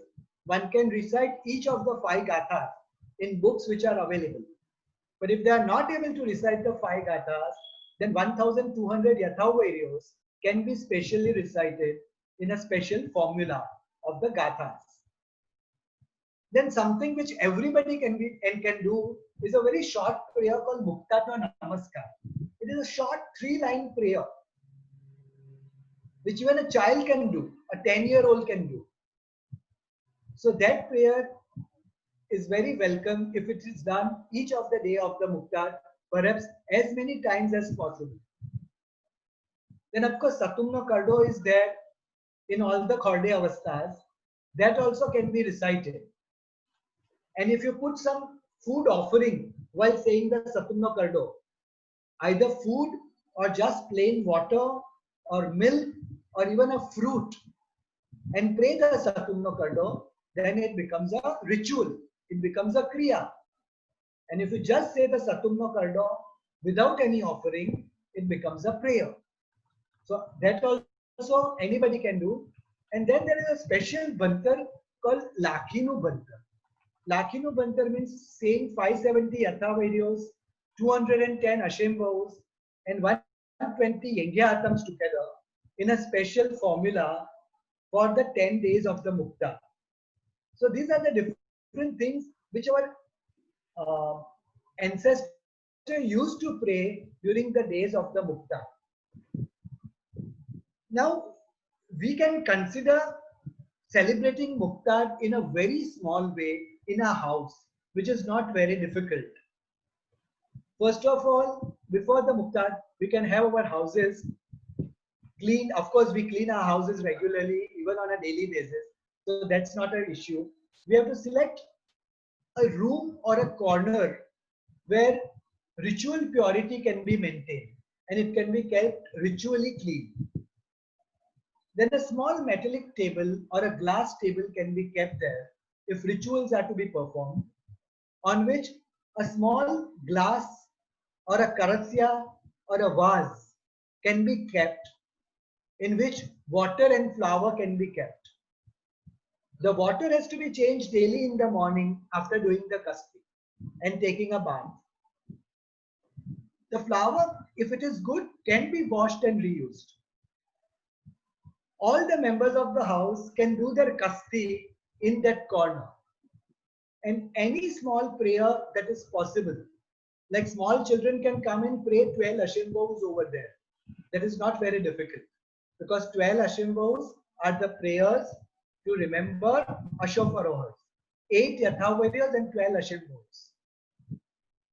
one can recite each of the 5 Gathas in books which are available. But if they are not able to recite the 5 Gathas, then 1200 Yathavairyos can be specially recited in a special formula of the Gathas. Then something which everybody can do is a very short prayer called Muktatma Namaskar. It is a short 3-line prayer which even a child can do, a 10-year-old can do. So that prayer is very welcome if it is done each of the day of the Mukta, perhaps as many times as possible. Then of course Satumno Kardo is there in all the Khorde Avasthas. That also can be recited. And if you put some food offering while saying the Satumno Kardo, either food or just plain water or milk or even a fruit, and pray the Satumno Kardo, then it becomes a ritual. It becomes a kriya. And if you just say the Satumno Kardo without any offering, it becomes a prayer. So that also anybody can do. And then there is a special bantar called Lakhinu Bantar. Lakhinu Bantar means saying 570 Yathavairyos, 210 Asham Bahus, and 120 Yengya together in a special formula for the 10 days of the Mukta. So these are the different things which our ancestors used to pray during the days of the Mukta. Now, we can consider celebrating Mukta in a very small way in a house, which is not very difficult. First of all, before the Mukta, we can have our houses clean. Of course, we clean our houses regularly, even on a daily basis. So that's not an issue. We have to select a room or a corner where ritual purity can be maintained and it can be kept ritually clean. Then a small metallic table or a glass table can be kept there if rituals are to be performed, on which a small glass or a karasya or a vase can be kept, in which water and flour can be kept. The water has to be changed daily in the morning after doing the kasti and taking a bath. The flour, if it is good, can be washed and reused. All the members of the house can do their kasti in that corner. And any small prayer that is possible, like small children can come and pray 12 Asham Bahus over there. That is not very difficult, because 12 Asham Bahus are the prayers to remember Ashoparohas, 8 Yathavairyos and 12 Asham Bahus.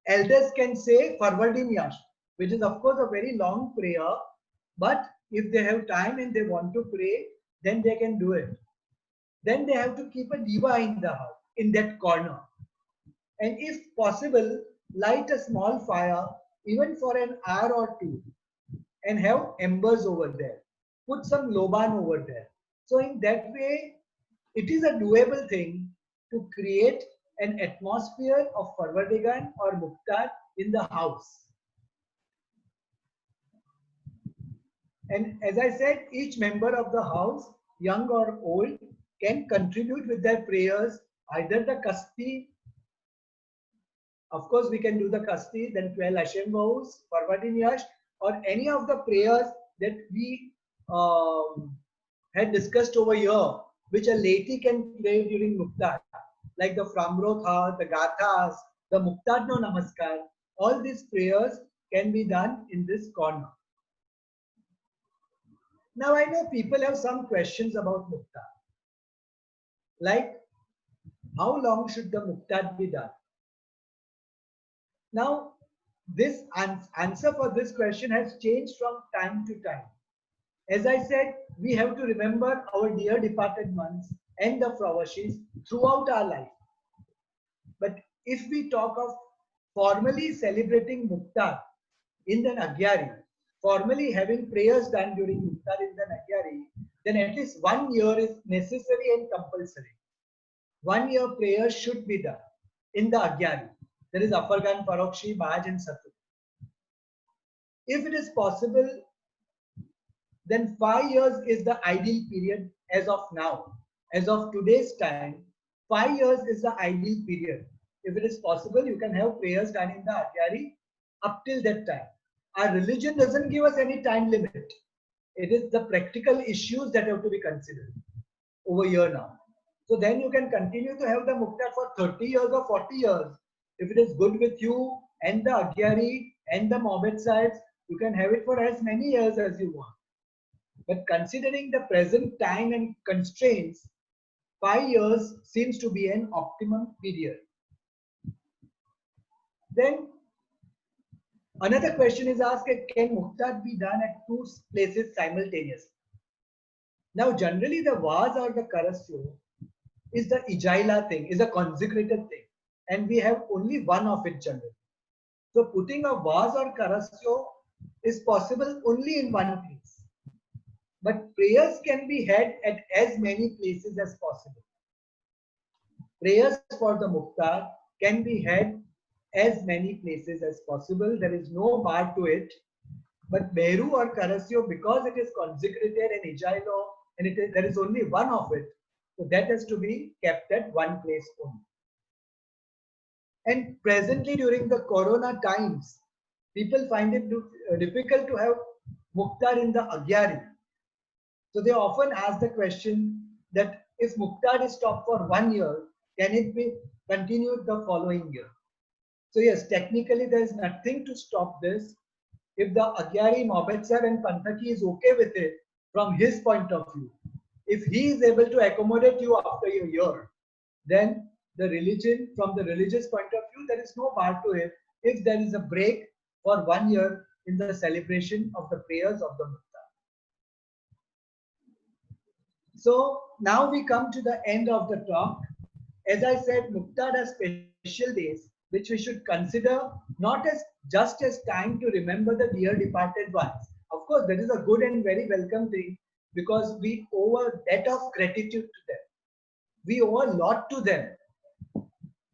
Elders can say Farvardin Yash, which is of course a very long prayer, but if they have time and they want to pray, then they can do it. Then they have to keep a diva in the house, in that corner. And if possible, light a small fire, even for an hour or two, and have embers over there. Put some loban over there. So in that way, it is a doable thing to create an atmosphere of Farvadigan or Mukta in the house. And as I said, each member of the house, young or old, can contribute with their prayers, either the kasti. Of course, we can do the kasti, then 12 Asham Bahus, Farvadin Yash, or any of the prayers that we had discussed over here, which a laity can pray during Mukta, like the Framrotha, the Gathas, the Muktadno Namaskar. All these prayers can be done in this corner. Now I know people have some questions about Mukta. Like, how long should the Mukta be done? Now, this answer for this question has changed from time to time. As I said, we have to remember our dear departed ones and the frawashies throughout our life. But if we talk of formally celebrating Muktar in the Nagyari, formally having prayers done during Muktar in the Nagyari, then at least 1 year is necessary and compulsory. 1 year prayers should be done in the Agyari. There is Afargan, Parokshi, Baj and Satu. If it is possible, then 5 years is the ideal period as of now. As of today's time, 5 years is the ideal period. If it is possible, you can have prayers done in the Agyari up till that time. Our religion doesn't give us any time limit. It is the practical issues that have to be considered over here now. So then you can continue to have the Muktar for 30 years or 40 years. If it is good with you and the Agyari and the Mohammed sides, you can have it for as many years as you want. But considering the present time and constraints, 5 years seems to be an optimum period. Then another question is asked, can Muktar be done at two places simultaneously? Now generally the Vaz or the Karasyo is the Ijaila thing, is a consecrated thing. And we have only one of it generally. So putting a Vaz or Karasyo is possible only in one place. But prayers can be had at as many places as possible. Prayers for the Muktar can be had as many places as possible. There is no bar to it. But Meru or Karasyo, because it is consecrated and Ijailo, and there is only one of it, so that has to be kept at one place only. And presently during the Corona times, people find it difficult to have Muktar in the Agyari. So they often ask the question that if Muktar is stopped for 1 year, can it be continued the following year? So yes, technically there is nothing to stop this. If the Agyari, Mohammed Sahib and Panthaki is okay with it from his point of view, if he is able to accommodate you after a year, then the religion, from the religious point of view, there is no bar to it if there is a break for 1 year in the celebration of the prayers of the Muktar. So now we come to the end of the talk. As I said, Muktar has special days which we should consider not as just as time to remember the dear departed ones. Of course, that is a good and very welcome thing because we owe a debt of gratitude to them. We owe a lot to them.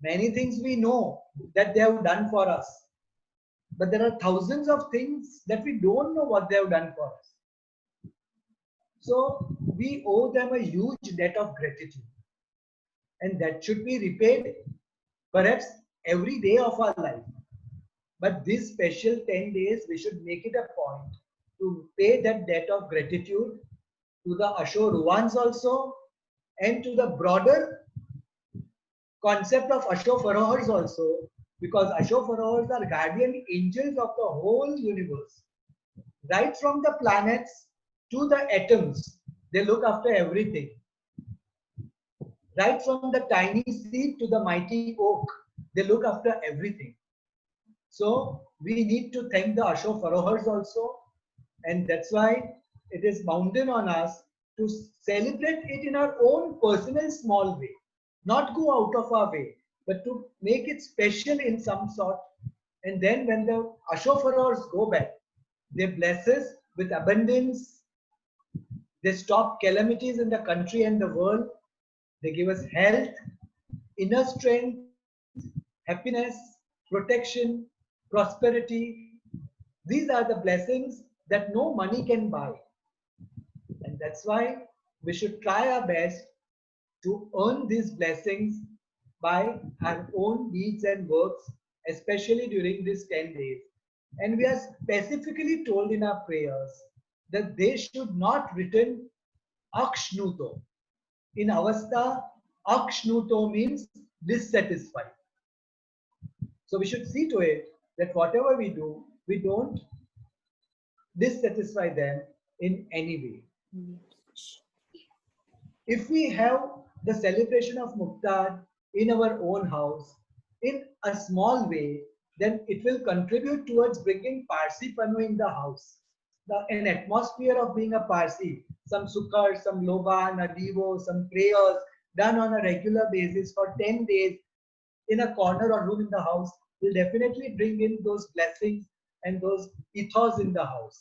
Many things we know that they have done for us. But there are thousands of things that we don't know what they have done for us. So we owe them a huge debt of gratitude. And that should be repaid perhaps every day of our life. But this special 10 days, we should make it a point to pay that debt of gratitude to the Ashoruans also and to the broader concept of Ashofarohars also, because Ashofarohars are guardian angels of the whole universe. Right from the planets to the atoms, they look after everything. Right from the tiny seed to the mighty oak, they look after everything. So we need to thank the Ashofarohars also, and that's why it is mounted on us to celebrate it in our own personal small way. Not go out of our way, but to make it special in some sort. And then when the Ashofarohars go back, they bless us with abundance. They stop calamities in the country and the world. They give us health, inner strength, happiness, protection, prosperity. These are the blessings that no money can buy. And that's why we should try our best to earn these blessings by our own deeds and works, especially during these 10 days. And we are specifically told in our prayers that they should not return akshnuto. In Avastha, akshnuto means dissatisfied. So we should see to it that whatever we do, we don't dissatisfy them in any way. If we have the celebration of Muktar in our own house in a small way, then it will contribute towards bringing Parsi Panu in the house. An atmosphere of being a Parsi, some sukkar, some loban, a devo, some prayers, done on a regular basis for 10 days in a corner or room in the house will definitely bring in those blessings and those ethos in the house.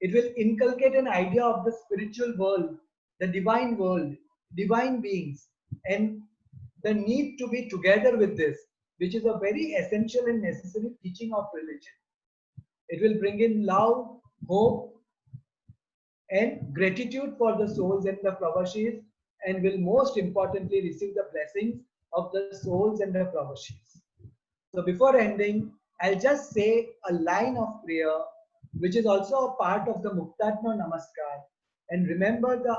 It will inculcate an idea of the spiritual world, the world, divine beings, and the need to be together with this, which is a very essential and necessary teaching of religion. It will bring in love, hope, and gratitude for the souls and the Pravashis, and will most importantly receive the blessings of the souls and the Pravashis. So before ending, I'll just say a line of prayer, which is also a part of the Muktatma Namaskar. And remember the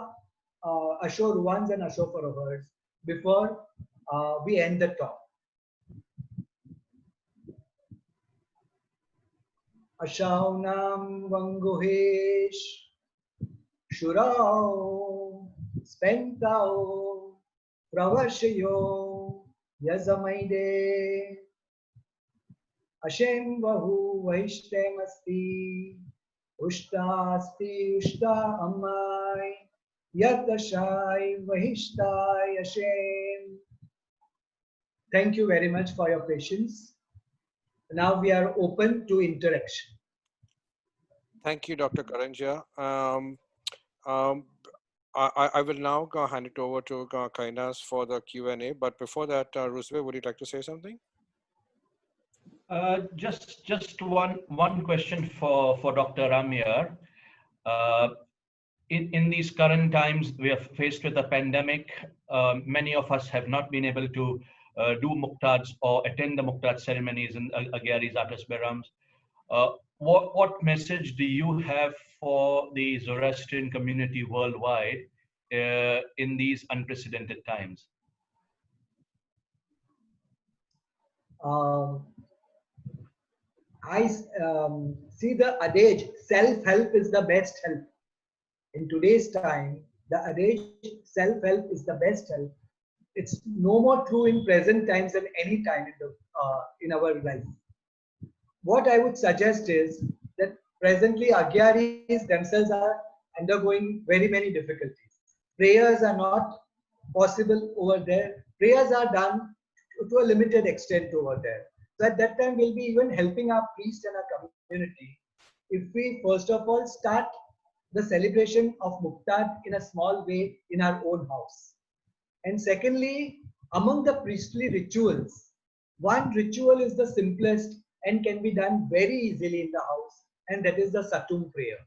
Ashur ones and Ashur Paravars before we end the talk. Ashaunam Vanguhesh Shurao Spentao Pravashayo Yazamaide Ashem Vahu Vaishtemasti Ushta Ushta Amai Yatashai Vahishtai Ashem. Thank you very much for your patience. Now we are open to interaction. Thank you, Dr. Karanjia. I will now hand it over to Kainas for the Q&A. But before that, Rusve, would you like to say something? Just one question for Dr. Ramyar. In these current times, we are faced with a pandemic. Many of us have not been able to do muktads or attend the muktad ceremonies in Agyaris, Atas Berams. What message do you have for the Zoroastrian community worldwide in these unprecedented times? I see the adage, self-help is the best help. In today's time, the adage, self-help is the best help. It's no more true in present times than any time in our life. What I would suggest is that presently Agyaris themselves are undergoing very many difficulties. Prayers are not possible over there. Prayers are done to a limited extent over there. So at that time, we'll be even helping our priests and our community if we first of all start the celebration of Muktad in a small way in our own house. And secondly, among the priestly rituals, one ritual is the simplest and can be done very easily in the house, and that is the Satum prayer.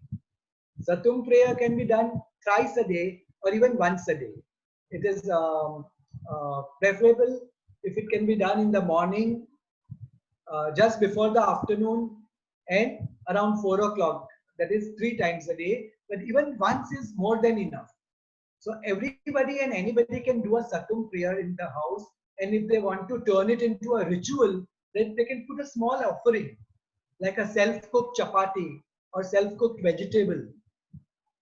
Satum prayer can be done thrice a day or even once a day. It is preferable if it can be done in the morning, just before the afternoon, and around 4 o'clock. That is 3 times a day, but even once is more than enough. So everybody and anybody can do a Satum prayer in the house, and if they want to turn it into a ritual, then they can put a small offering, like a self-cooked chapati or self-cooked vegetable.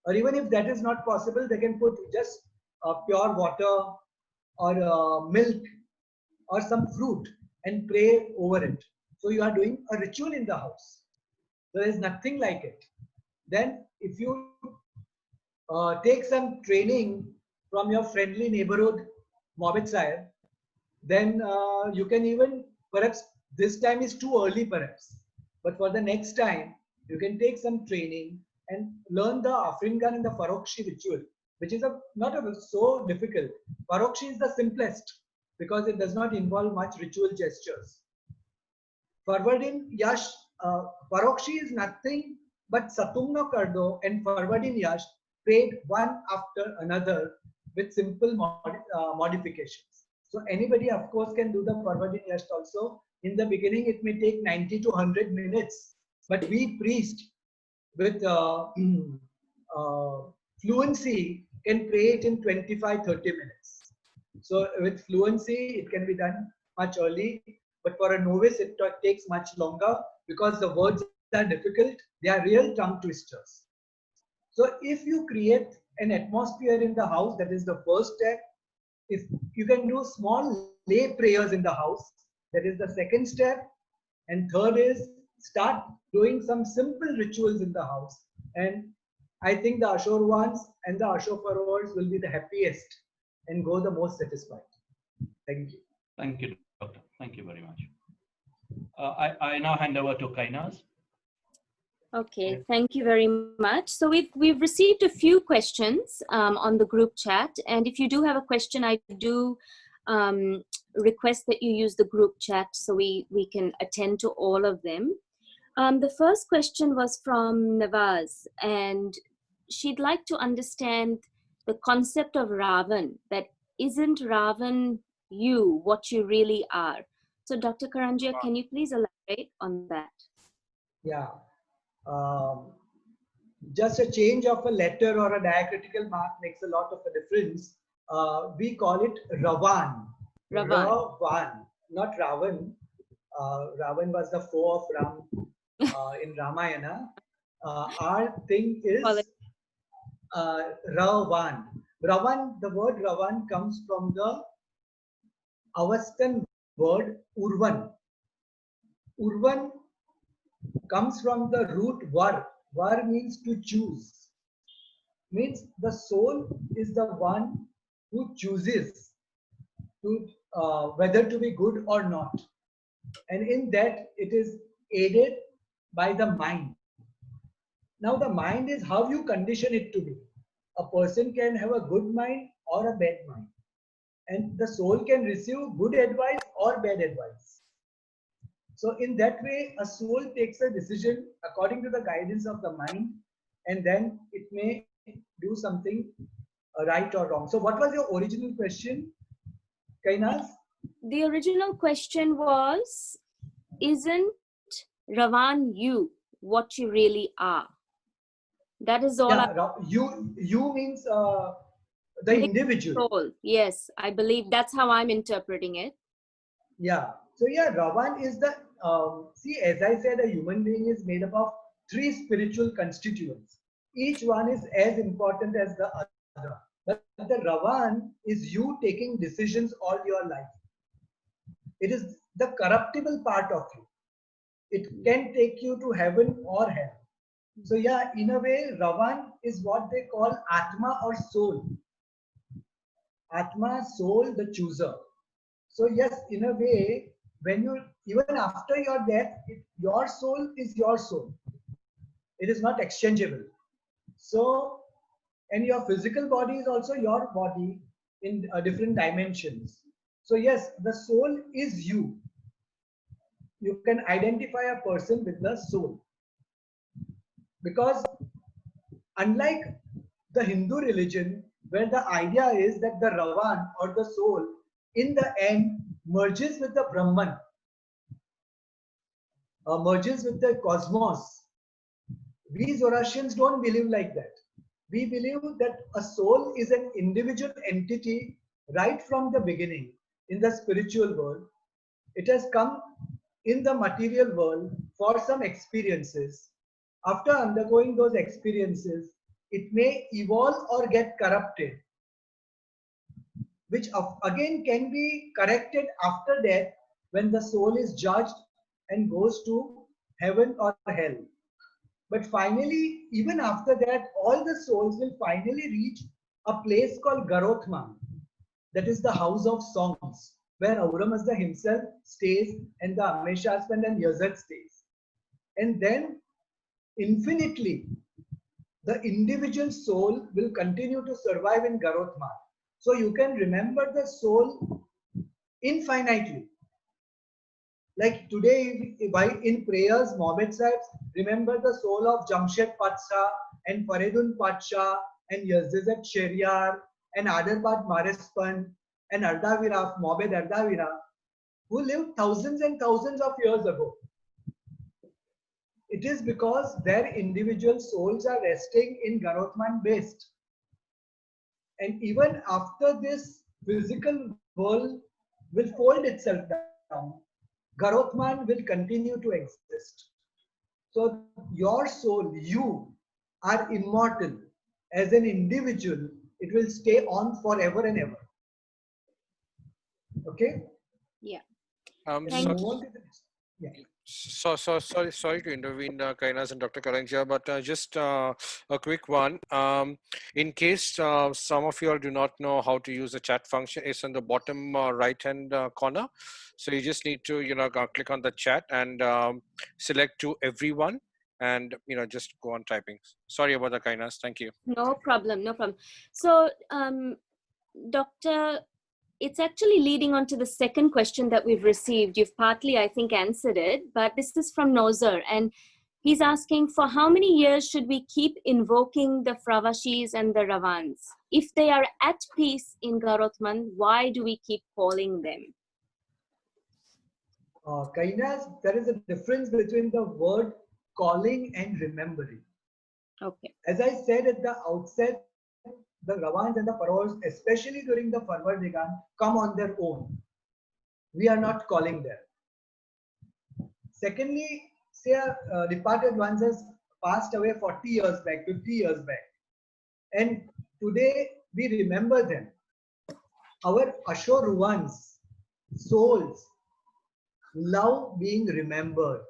Or even if that is not possible, they can put just pure water or milk or some fruit and pray over it. So you are doing a ritual in the house. There is nothing like it. Then if you take some training from your friendly neighborhood, Mohammed Sahib, then you can even, perhaps this time is too early perhaps, but for the next time, you can take some training and learn the Afringan and the Farokshi ritual, which is not so difficult. Farokshi is the simplest because it does not involve much ritual gestures. Farvardin Yash, Farokshi is nothing but Satumna Kardo and Farvardin Yash prayed one after another with simple modifications. So anybody, of course, can do the Farvardin Yash also. In the beginning, it may take 90 to 100 minutes, but we priests with fluency can pray it in 25-30 minutes. So with fluency, it can be done much early, but for a novice, it takes much longer because the words are difficult. They are real tongue twisters. So if you create an atmosphere in the house, that is the first step. If you can do small lay prayers in the house, that is the second step. And third is start doing some simple rituals in the house. And I think the Ashur ones and the Ashur Paravars will be the happiest and go the most satisfied. Thank you. Thank you, Doctor. Thank you very much. I now hand over to Kainas. Okay, thank you very much. So we've received a few questions on the group chat, and if you do have a question, I do request that you use the group chat so we can attend to all of them. The first question was from Nawaz, and she'd like to understand the concept of Ravan, that isn't Ravan you, what you really are. So Dr. Karanjia, can you please elaborate on that? Yeah. Just a change of a letter or a diacritical mark makes a lot of a difference. We call it Ravan. Ravan, not Ravan. Ravan was the foe of Ram in Ramayana. Our thing is Ravan. Ravan, the word Ravan comes from the Avestan word Urvan. Urvan comes from the root var. Var means to choose. Means the soul is the one who chooses to whether to be good or not. And in that it is aided by the mind. Now the mind is how you condition it to be. A person can have a good mind or a bad mind. And the soul can receive good advice or bad advice. So in that way, a soul takes a decision according to the guidance of the mind, and then it may do something right or wrong. So what was your original question, Kainas? The original question was, isn't Ravan you, what you really are? That is all. Yeah, you means the individual. Soul. Yes, I believe that's how I'm interpreting it. Yeah. So yeah, Ravan is the, see, as I said, a human being is made up of 3 spiritual constituents. Each one is as important as the other. But the Ravan is you taking decisions all your life. It is the corruptible part of you. It can take you to heaven or hell. So yeah, in a way, Ravan is what they call Atma or soul. Atma, soul, the chooser. So yes, in a way, when you, even after your death, your soul is your soul. It is not exchangeable. So, and your physical body is also your body in different dimensions. So yes, the soul is you. You can identify a person with the soul. Because unlike the Hindu religion, where the idea is that the Ravan or the soul in the end merges with the Brahman, merges with the cosmos. We Zoroastrians don't believe like that. We believe that a soul is an individual entity right from the beginning in the spiritual world. It has come in the material world for some experiences. After undergoing those experiences, it may evolve or get corrupted, which again can be corrected after death when the soul is judged and goes to heaven or hell. But finally, even after that, all the souls will finally reach a place called Garothman, that is the house of songs, where Auramazda himself stays and the Ameshaspan and Yazad stays. And then infinitely, the individual soul will continue to survive in Garothman. So you can remember the soul infinitely. Like today, in prayers, Mohammed Sahib, remember the soul of Jamshed Patsha and Faridun Patsha and Yazizat Sheriar and Adarbad Marispan and Ardavira, Mohammed Ardavira, who lived thousands and thousands of years ago. It is because their individual souls are resting in Garothman based. And even after this physical world will fold itself down, Garothman will continue to exist. So your soul, you are immortal. As an individual, it will stay on forever and ever. Okay? Yeah. So, Thank you. Yeah. Sorry to intervene, Kainas and Dr. Karanjia, but just a quick one. In case some of you all do not know how to use the chat function, it's on the bottom right-hand corner. So you just need to, click on the chat and select to everyone, and just go on typing. Sorry about the Kainas. Thank you. No problem, no problem. So, Doctor, it's actually leading on to the second question that we've received. You've partly, I think, answered it, but this is from Nozer, and he's asking, for how many years should we keep invoking the Fravashis and the Ravans? If they are at peace in Garothman, why do we keep calling them? Kainas, there is a difference between the word calling and remembering. Okay. As I said at the outset, the Ravans and the Paros, especially during the Farvardigan, come on their own. We are not calling them. Secondly, say departed ones has passed away 40 years back, 50 years back. And today we remember them. Our Ashoruvans, souls, love being remembered.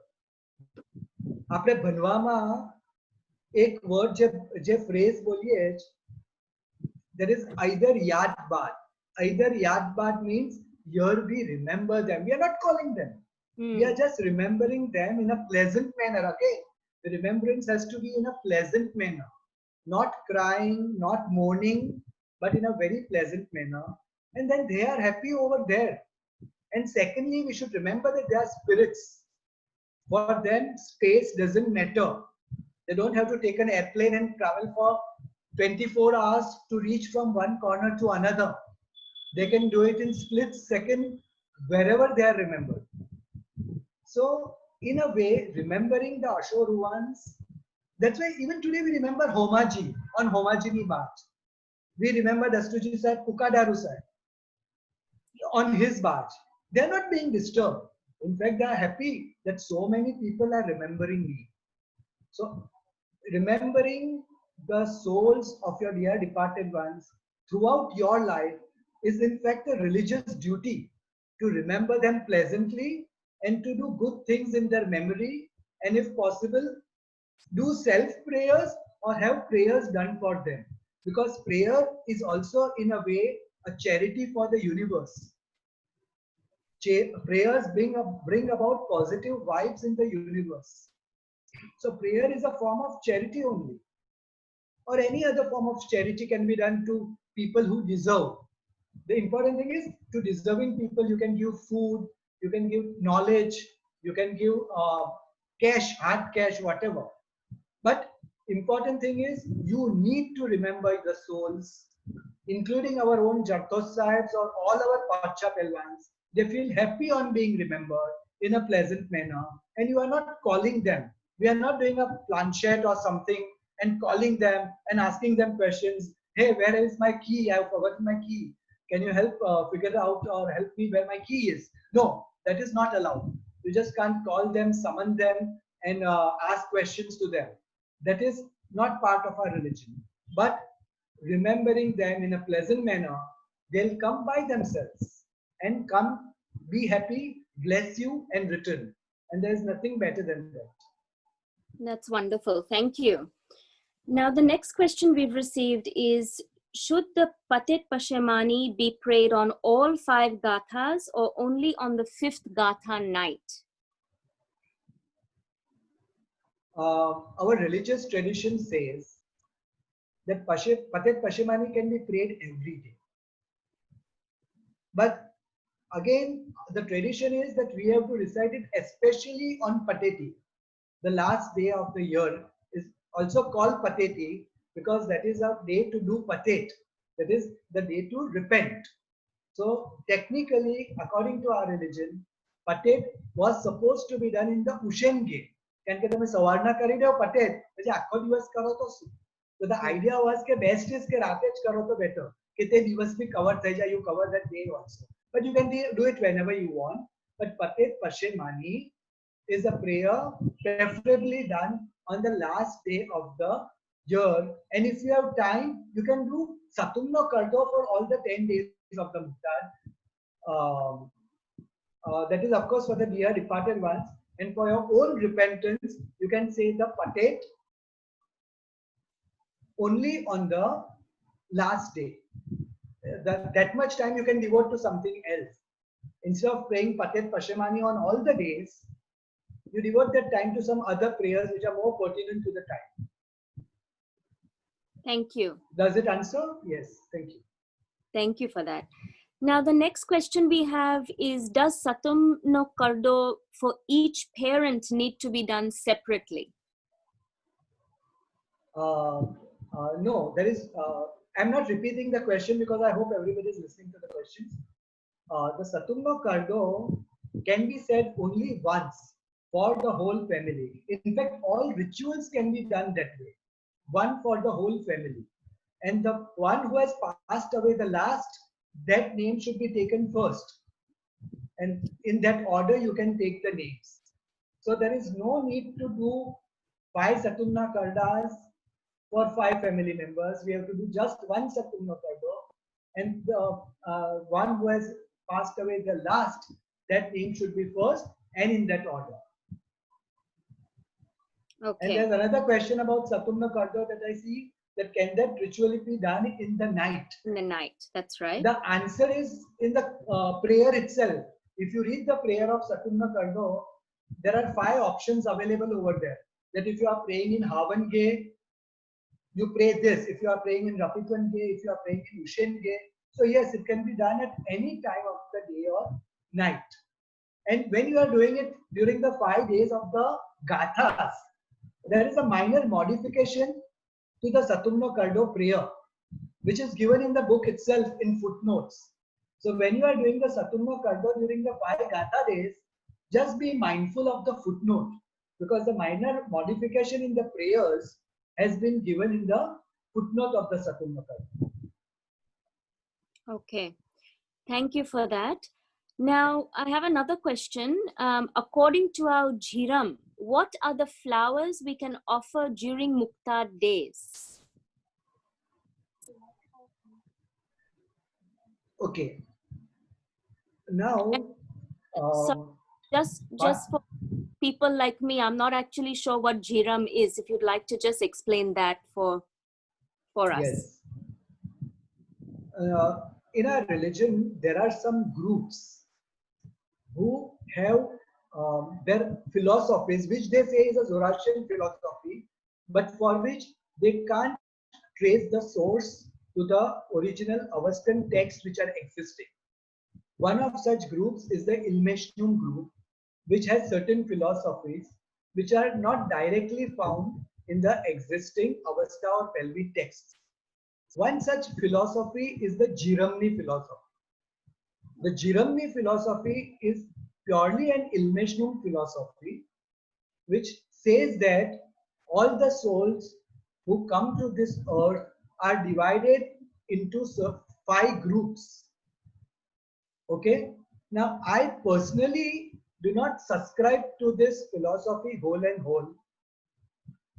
આપણે ભણવામાં એક word જે phrase બોલીએ, there is either yad bad. Either yad bad means here we remember them. We are not calling them. We are just remembering them in a pleasant manner. Okay, the remembrance has to be in a pleasant manner, not crying, not mourning, but in a very pleasant manner. And then they are happy over there. And secondly, we should remember that they are spirits. For them, space doesn't matter. They don't have to take an airplane and travel for 24 hours to reach from one corner to another. They can do it in split second wherever they are remembered. So, in a way, remembering the Ashoruvans, that's why even today we remember Homaji on Homajini Baj. We remember Dastuji Sahib, Kukadaru Sahib on his Baj. They are not being disturbed. In fact, they are happy that so many people are remembering me. So, remembering the souls of your dear departed ones throughout your life is in fact a religious duty to remember them pleasantly and to do good things in their memory, and if possible, do self prayers or have prayers done for them, because prayer is also in a way a charity for the universe. Prayers bring about positive vibes in the universe. So prayer is a form of charity only, or any other form of charity can be done to people who deserve. The important thing is, to deserving people you can give food, you can give knowledge, you can give cash, hard cash, whatever. But important thing is, you need to remember the souls, including our own Jartos Sahibs or all our Pacha Pelwans. They feel happy on being remembered in a pleasant manner, and you are not calling them. We are not doing a planchette or something and calling them and asking them questions. Hey, where is my key? I have forgotten my key. Can you help figure out or help me where my key is? No, that is not allowed. You just can't call them, summon them, and ask questions to them. That is not part of our religion. But remembering them in a pleasant manner, they'll come by themselves and come, be happy, bless you, and return. And there is nothing better than that. That's wonderful. Thank you. Now, the next question we've received is, should the Patet Pashemani be prayed on all 5 gathas or only on the 5th gatha night? Our religious tradition says that Patet Pashemani can be prayed every day. But again, the tradition is that we have to recite it especially on Pateti. The last day of the year is also called Pateti because that is our day to do Patet. That is the day to repent. So technically, according to our religion, Patet was supposed to be done in the Ushenge. કારણ કે તમે સવારના કરી દો પટેટ પછી આખો દિવસ કરો તો શું? So the idea was કે best is કે રાતે જ કરો તો better, કે તે દિવસ બી cover થઈ જાય, you cover that day also. But you can do it whenever you want. But Patet Pashemani is a prayer preferably done on the last day of the year. And if you have time, you can do Satumno Kardo for all the 10 days of the Muhtar. That is, of course, for the dear departed ones. And for your own repentance, you can say the patet only on the last day. That much time you can devote to something else. Instead of praying patet pashemani on all the days, you devote that time to some other prayers which are more pertinent to the time. Thank you. Does it answer? Yes, thank you. Thank you for that. Now, the next question we have is, does Satum no Kardo for each parent need to be done separately? No, there is, I'm not repeating the question because I hope everybody is listening to the questions. The Satum no Kardo can be said only once for the whole family. In fact, all rituals can be done that way. One for the whole family. And the one who has passed away the last, that name should be taken first. And in that order, you can take the names. So there is no need to do 5 Satumna Kardas for 5 family members. We have to do just one Satumna Kardo. And the one who has passed away the last, that name should be first and in that order. Okay. And there's another question about Satumna Kardo that I see, that can that ritually be done in the night? In the night, that's right. The answer is in the prayer itself. If you read the prayer of Satumna Kardo, there are 5 options available over there. That if you are praying in Havan Ge, you pray this. If you are praying in Rapitwan Ge, if you are praying in Ushen Ge. So yes, it can be done at any time of the day or night. And when you are doing it during the 5 days of the Gathas, there is a minor modification to the Satumna Kardo prayer, which is given in the book itself in footnotes. So when you are doing the Satumna Kardo during the 5 Gatha days, just be mindful of the footnote, because the minor modification in the prayers has been given in the footnote of the Satumna Kardo. Okay. Thank you for that. Now, I have another question. According to our Jhiram, what are the flowers we can offer during Muktad days? Okay. Now, So just for people like me, I'm not actually sure what Jhiram is. If you'd like to just explain that for us. yes. In our religion, there are some groups who have their philosophies, which they say is a Zoroastrian philosophy, but for which they can't trace the source to the original Avestan texts which are existing. One of such groups is the Ilmeshnu group, which has certain philosophies which are not directly found in the existing Avesta or Pelvi texts. One such philosophy is the Jiramni philosophy. The Jiramni philosophy is purely an Ilmeshnu philosophy, which says that all the souls who come to this earth are divided into 5 groups. Okay. Now, I personally do not subscribe to this philosophy whole and whole.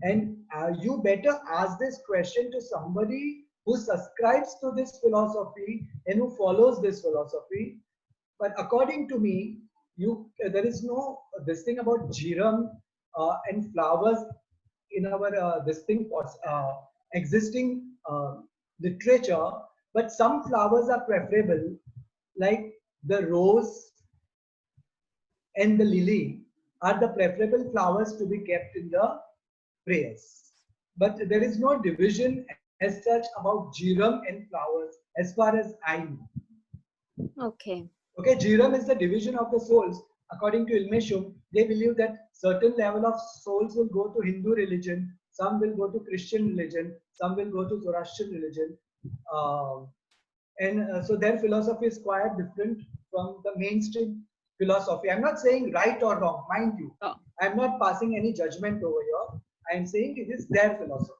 And you better ask this question to somebody who subscribes to this philosophy and who follows this philosophy. But according to me, there is no this thing about Jiram and flowers in our existing literature. But some flowers are preferable, like the rose and the lily are the preferable flowers to be kept in the prayers. But there is no division as such about Jiram and flowers as far as I know. Okay. Okay, Jiram is the division of the souls. According to Ilmeshum, they believe that certain level of souls will go to Hindu religion, some will go to Christian religion, some will go to Zoroastrian religion. So their philosophy is quite different from the mainstream philosophy. I'm not saying right or wrong, mind you. Oh. I'm not passing any judgment over here. I'm saying it is their philosophy.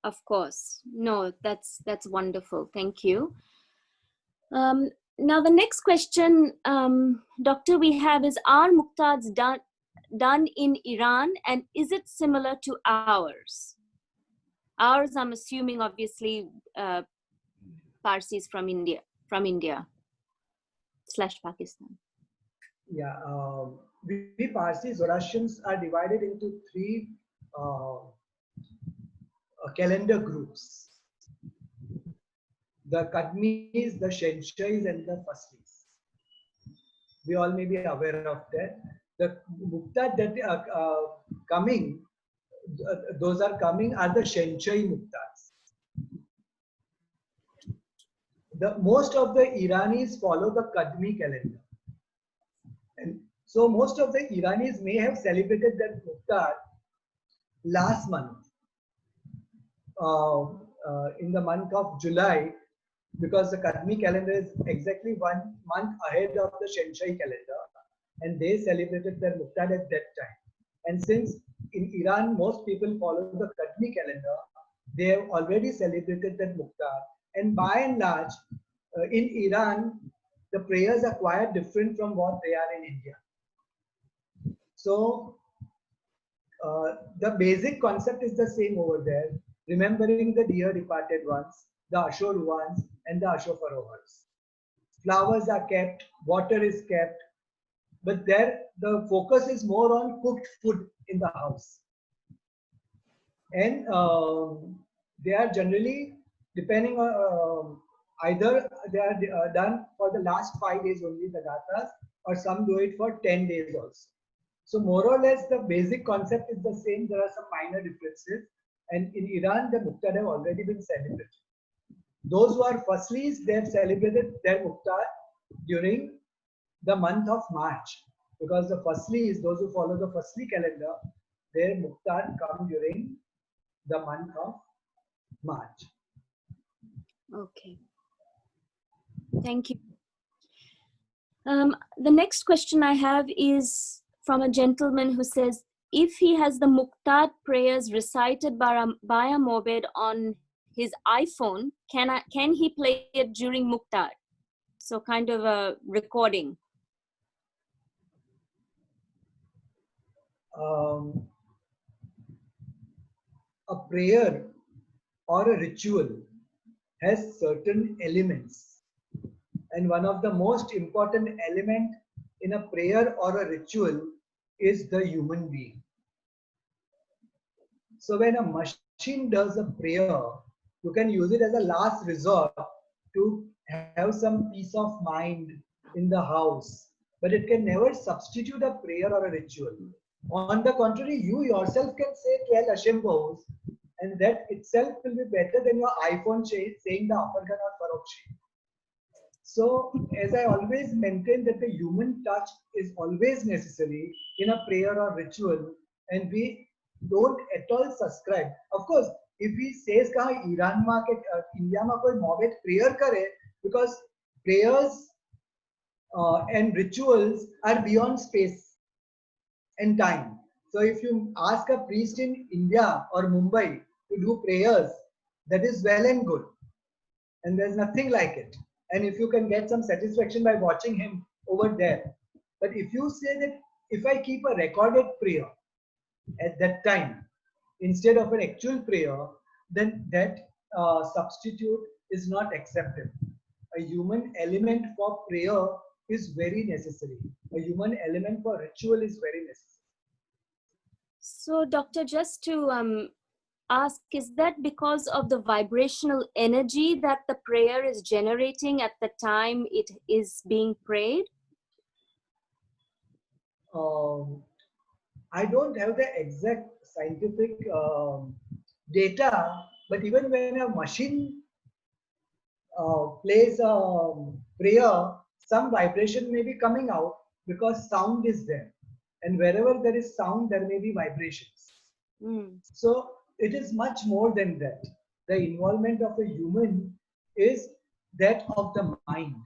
Of course. No, that's wonderful. Thank you. Now the next question, Doctor, we have is, are Muktads done in Iran, and is it similar to ours? Ours, I'm assuming, obviously, Parsis from India / Pakistan. Yeah, we Parsi Zoroastrians are divided into three calendar groups: the Kadmis, the Shenshais, and the Faslis. We all may be aware of that. The Mukta that are coming, those are coming are the Shenshai Muktas. Most of the Iranis follow the Kadmi calendar. And so most of the Iranis may have celebrated that Mukta last month, in the month of July, because the Kadmi calendar is exactly 1 month ahead of the Shenshai calendar, and they celebrated their Muqtad at that time. And since in Iran most people follow the Kadmi calendar, they have already celebrated that Muqtad. And by and large, in Iran, the prayers are quite different from what they are in India. So the basic concept is the same over there, remembering the dear departed ones, the Ashur ones, and the Ashofarohars. Flowers are kept, water is kept, but there the focus is more on cooked food in the house. And they are generally, depending on either they are done for the last 5 days only, the gathas, or some do it for 10 days also. So more or less the basic concept is the same. There are some minor differences. And in Iran, the Muqtad have already been celebrated. Those who are Faslis, they have celebrated their Muqtad during the month of March. Because the Faslis, those who follow the Fasli calendar, their Muqtad come during the month of March. Okay. Thank you. The next question I have is from a gentleman who says, if he has the Muqtad prayers recited by a mobed on his iPhone, can he play it during Muqtad? So kind of a recording. A prayer or a ritual has certain elements. And one of the most important element in a prayer or a ritual is the human being. So when a machine does a prayer, you can use it as a last resort to have some peace of mind in the house, but it can never substitute a prayer or a ritual. On the contrary, you yourself can say 12 Hashem vows, and that itself will be better than your iPhone saying the Apargan or Parokshi. So, as I always maintain that the human touch is always necessary in a prayer or ritual, and we don't at all subscribe. Of course, if we says that Iran market, India ma koi mobed prayer kare, because prayers and rituals are beyond space and time. So, if you ask a priest in India or Mumbai to do prayers, that is well and good, and there's nothing like it. And if you can get some satisfaction by watching him over there. But if you say that if I keep a recorded prayer at that time instead of an actual prayer, then that substitute is not accepted. A human element for prayer is very necessary. A human element for ritual is very necessary. So, Doctor, just to ask, is that because of the vibrational energy that the prayer is generating at the time it is being prayed? I don't have the exact scientific data, but even when a machine plays a prayer, some vibration may be coming out because sound is there. And wherever there is sound, there may be vibrations. So it is much more than that. The involvement of a human is that of the mind.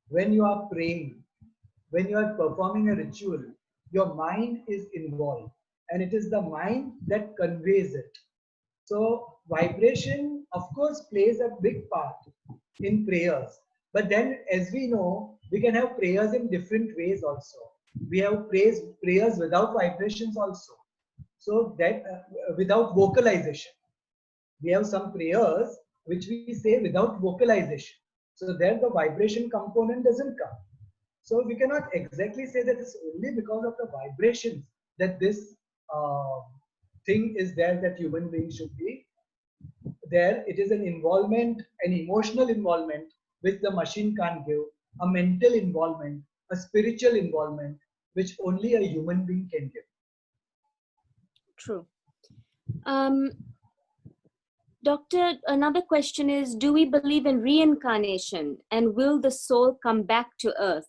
When you are praying, when you are performing a ritual, your mind is involved, and it is the mind that conveys it. So vibration, of course, plays a big part in prayers. But then, as we know, we can have prayers in different ways also. We have prayers without vibrations also. So that without vocalization. We have some prayers which we say without vocalization. So there the vibration component doesn't come. So we cannot exactly say that it's only because of the vibrations that this thing is there, that human beings should be there. It is an involvement, an emotional involvement which the machine can't give, a mental involvement, a spiritual involvement which only a human being can give. True. Doctor, another question is, do we believe in reincarnation, and will the soul come back to earth?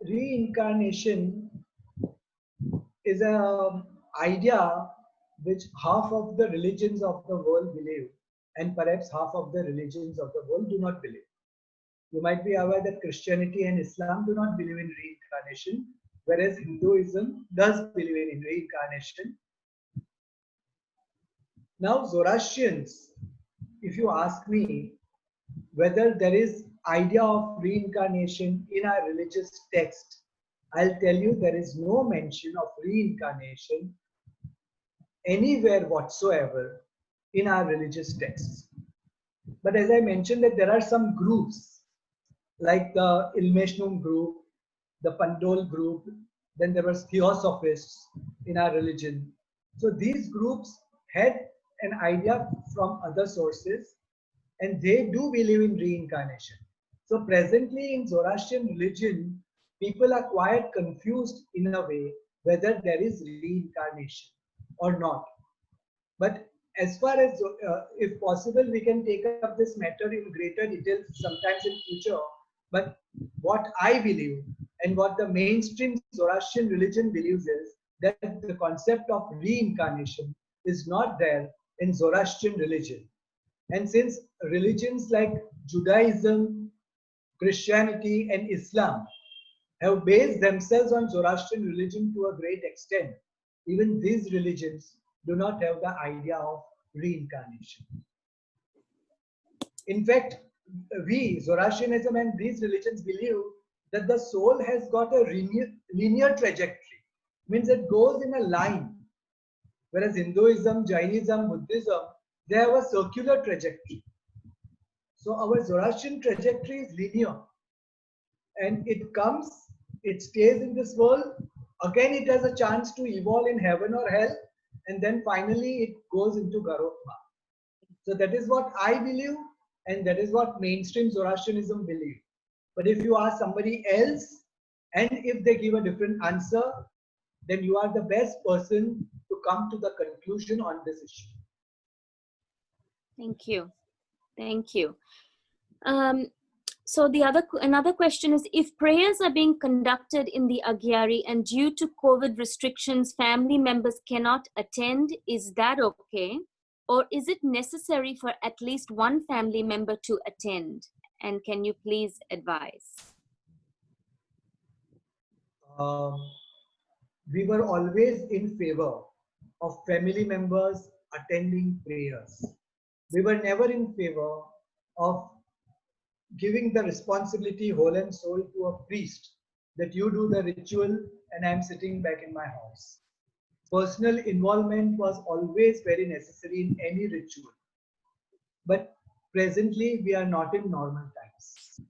Reincarnation is an idea which half of the religions of the world believe, and perhaps half of the religions of the world do not believe. You might be aware that Christianity and Islam do not believe in reincarnation, whereas Hinduism does believe in reincarnation. Now, Zoroastrians, if you ask me whether there is idea of reincarnation in our religious text, I'll tell you there is no mention of reincarnation anywhere whatsoever in our religious texts. But as I mentioned, that there are some groups like the Ilmeshnum group, the Pandol group, then there was Theosophists in our religion. So these groups had an idea from other sources, and they do believe in reincarnation. So presently in Zoroastrian religion, people are quite confused in a way whether there is reincarnation or not. But as far as, if possible, we can take up this matter in greater detail sometimes in future. But what I believe and what the mainstream Zoroastrian religion believes is that the concept of reincarnation is not there in Zoroastrian religion. And since religions like Judaism, Christianity, and Islam have based themselves on Zoroastrian religion to a great extent, even these religions do not have the idea of reincarnation. In fact, we, Zoroastrianism and these religions believe that the soul has got a linear trajectory, means it goes in a line. Whereas Hinduism, Jainism, Buddhism, they have a circular trajectory. So our Zoroastrian trajectory is linear. And it comes, it stays in this world, again it has a chance to evolve in heaven or hell, and then finally it goes into Garotma. So that is what I believe, and that is what mainstream Zoroastrianism believe. But if you ask somebody else, and if they give a different answer, then you are the best person to come to the conclusion on this issue. Thank you. Thank you. So another question is, if prayers are being conducted in the Agyari and due to COVID restrictions, family members cannot attend, is that okay? Or is it necessary for at least one family member to attend? And can you please advise? We were always in favor of family members attending prayers. We were never in favor of giving the responsibility whole and soul to a priest, that you do the ritual and I'm sitting back in my house. Personal involvement was always very necessary in any ritual. But presently we are not in normal times.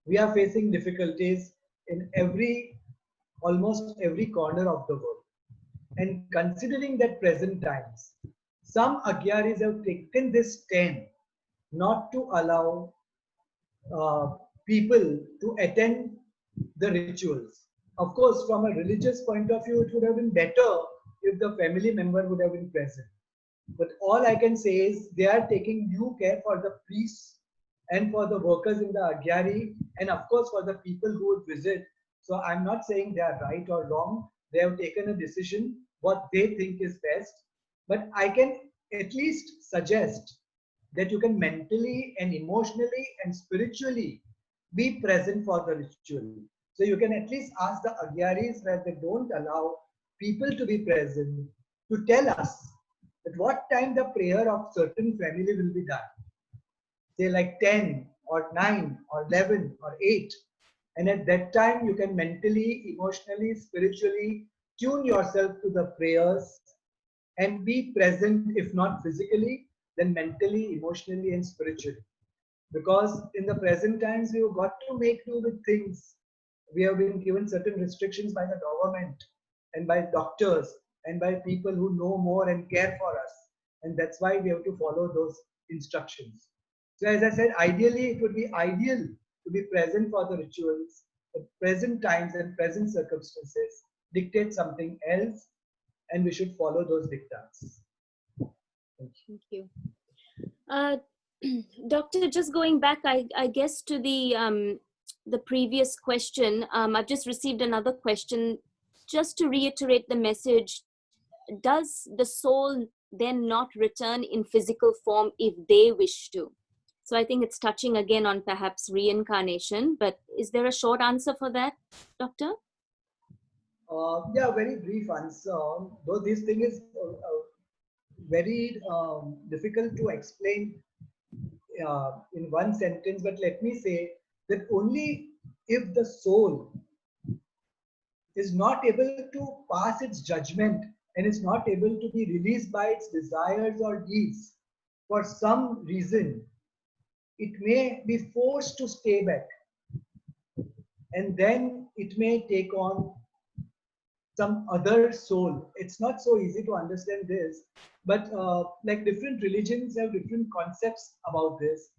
We are facing difficulties in almost every corner of the world. And considering that present times, some Agyaris have taken this stand not to allow people to attend the rituals. Of course, from a religious point of view, it would have been better if the family member would have been present. But all I can say is they are taking due care for the priests and for the workers in the Agyari, and of course for the people who would visit. So I'm not saying they are right or wrong. They have taken a decision what they think is best. But I can at least suggest that you can mentally and emotionally and spiritually be present for the ritual. So you can at least ask the Agyaris where they don't allow people to be present to tell us at what time the prayer of certain family will be done. Say like 10 or 9 or 11 or 8. And at that time you can mentally, emotionally, spiritually tune yourself to the prayers and be present, if not physically, than mentally, emotionally, and spiritually. Because in the present times, we have got to make do with things. We have been given certain restrictions by the government and by doctors and by people who know more and care for us. And that's why we have to follow those instructions. So as I said, ideally, it would be ideal to be present for the rituals. The present times and present circumstances dictate something else, and we should follow those dictats. Thank you. Doctor, just going back, I guess to the previous question, I've just received another question. Just to reiterate the message, does the soul then not return in physical form if they wish to? So I think it's touching again on perhaps reincarnation, but is there a short answer for that, Doctor? Yeah, very brief answer. Though this thing is very difficult to explain in one sentence, but let me say that only if the soul is not able to pass its judgment and is not able to be released by its desires or deeds for some reason, it may be forced to stay back, and then it may take on some other soul. It's not so easy to understand this, but like different religions have different concepts about this.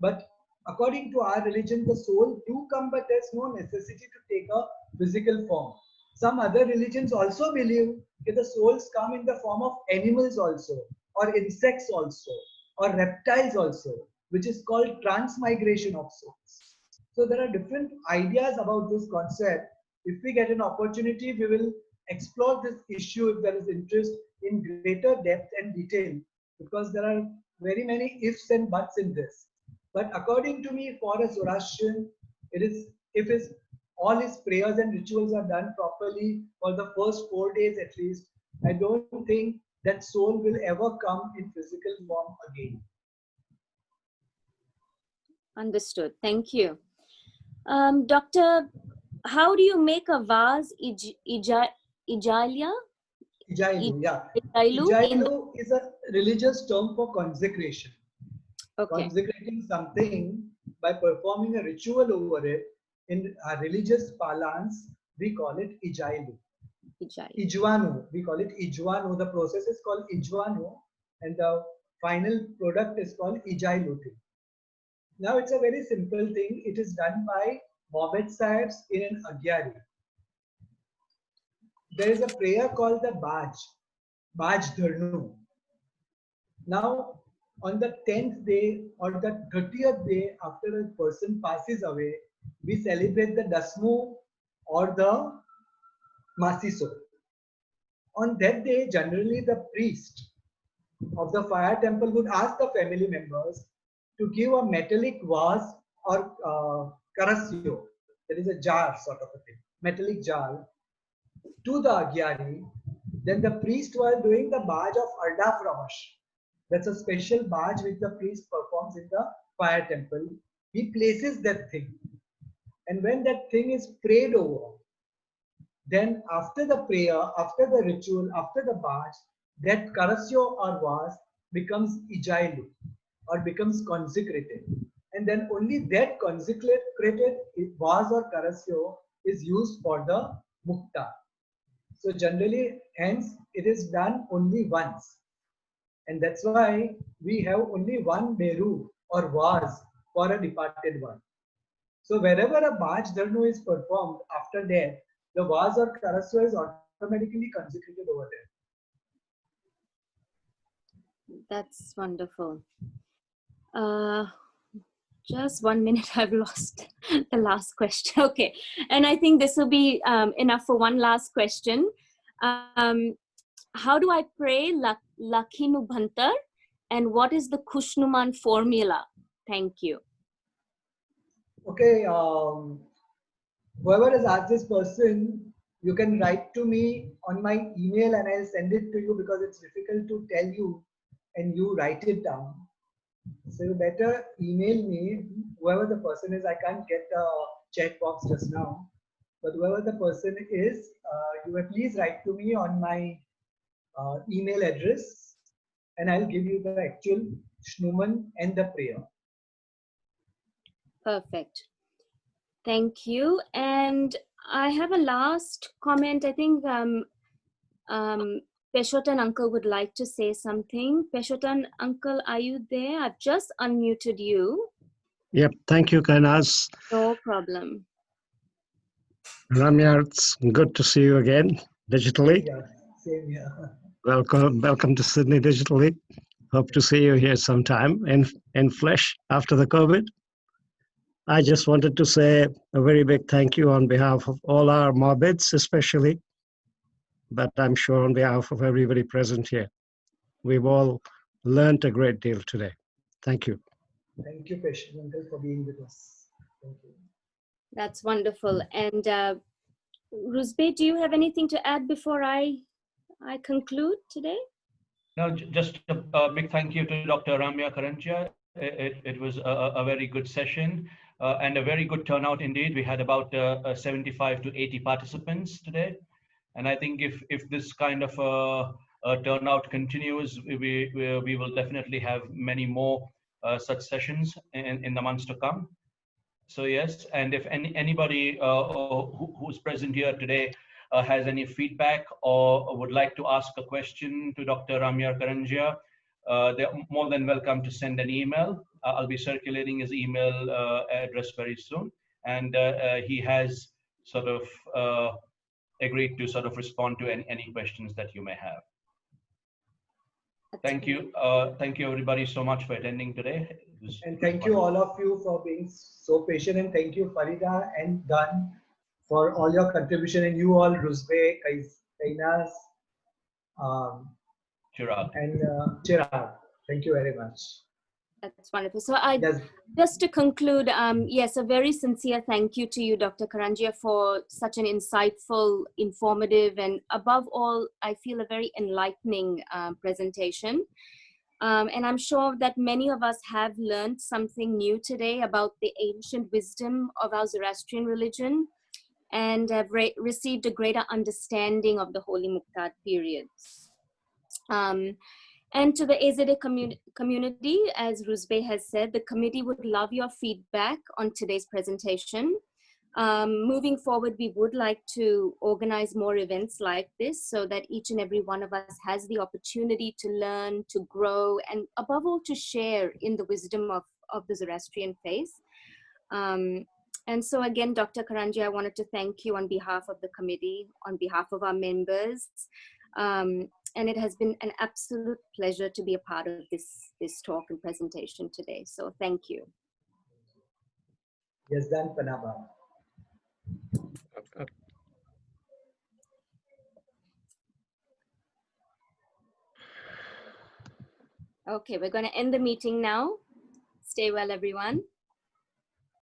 But according to our religion, the soul do come, but there's no necessity to take a physical form. Some other religions also believe that the souls come in the form of animals also, or insects also, or reptiles also, which is called transmigration of souls. So there are different ideas about this concept. If we get an opportunity, we will explore this issue if there is interest in greater depth and detail, because there are very many ifs and buts in this. But according to me, for a Zoroastrian, it is if all his prayers and rituals are done properly for the first 4 days at least, I don't think that soul will ever come in physical form again. Understood. Thank you. Doctor, how do you make a vase Ijalia? Ijailu, yeah. Ijailu Ijailu is a religious term for consecration. Okay. Consecrating something by performing a ritual over it. In our religious parlance, we call it Ijailu. Ijwanu, we call it Ijwanu. The process is called Ijwanu, and the final product is called Ijailu. Now it's a very simple thing. It is done by Mohammed Sahibs in an Agyari. There is a prayer called the Baj Dharnu. Now, on the 10th day or the 30th day after a person passes away, we celebrate the Dasmu or the Masiso. On that day, generally the priest of the fire temple would ask the family members to give a metallic vase or karasyo, that is a jar sort of a thing, metallic jar, to the Agyari. Then the priest, while doing the Baj of Arda Framash, that's a special Baj which the priest performs in the fire temple, he places that thing. And when that thing is prayed over, then after the prayer, after the ritual, after the Baj, that karasyo or vase becomes Ijailu or becomes consecrated. And then only that consecrated vase or karasyo is used for the mukta. So generally, hence, it is done only once. And that's why we have only one beru or vase for a departed one. So wherever a Baj Dharnu is performed after death, the vase or karasyo is automatically consecrated over there. That's wonderful. Just 1 minute, I've lost the last question. Okay, and I think this will be enough for one last question. How do I pray Lakhinu Bhantar, and what is the Kushnuman formula? Thank you. Okay, whoever has asked this person, you can write to me on my email and I'll send it to you, because it's difficult to tell you and you write it down. So you better email me, whoever the person is. I can't get the chat box just now, but whoever the person is, you may please write to me on my email address, and I'll give you the actual Shnuman and the prayer. Perfect. Thank you. And I have a last comment. I think Peshotan uncle would like to say something. Peshotan uncle, are you there? I've just unmuted you. Yep, thank you, Kainas. No problem. Ramya, it's good to see you again digitally. Yeah, same here. Welcome to Sydney digitally. Hope to see you here sometime in flesh after the COVID. I just wanted to say a very big thank you on behalf of all our Morbids, especially, but I'm sure on behalf of everybody present here. We've all learned a great deal today. Thank you. Thank you, Peshotan uncle, for being with us. Thank you. That's wonderful. And Rusbe, do you have anything to add before I conclude today? No, just a big thank you to Dr. Ramya Karanjia. It was a very good session and a very good turnout indeed. We had about 75 to 80 participants today. And I think if this kind of turnout continues, we will definitely have many more such sessions in the months to come. So yes, and if anybody who's present here today has any feedback or would like to ask a question to Dr. Ramya Karanjia, they're more than welcome to send an email. I'll be circulating his email address very soon. And he has sort of agreed to sort of respond to any questions that you may have. Thank you. Thank you everybody so much for attending today. And thank you all of you for being so patient, and thank you Farida and Dan for all your contribution, and you all, Rusbe, Kainas, Chirag. and Chirag. Thank you very much. That's wonderful. So Yes. just to conclude, yes, a very sincere thank you to you, Dr. Karanjia, for such an insightful, informative, and above all, I feel a very enlightening presentation. And I'm sure that many of us have learned something new today about the ancient wisdom of our Zoroastrian religion and have received a greater understanding of the Holy Muqtad periods. And to the AZA community, as Rusbe has said, the committee would love your feedback on today's presentation. Moving forward, we would like to organize more events like this so that each and every one of us has the opportunity to learn, to grow, and above all, to share in the wisdom of the Zoroastrian faith. And so again, Dr. Karanjia, I wanted to thank you on behalf of the committee, on behalf of our members. And it has been an absolute pleasure to be a part of this talk and presentation today. So thank you. Yes, Dan Panaba. Okay, we're going to end the meeting now. Stay well, everyone.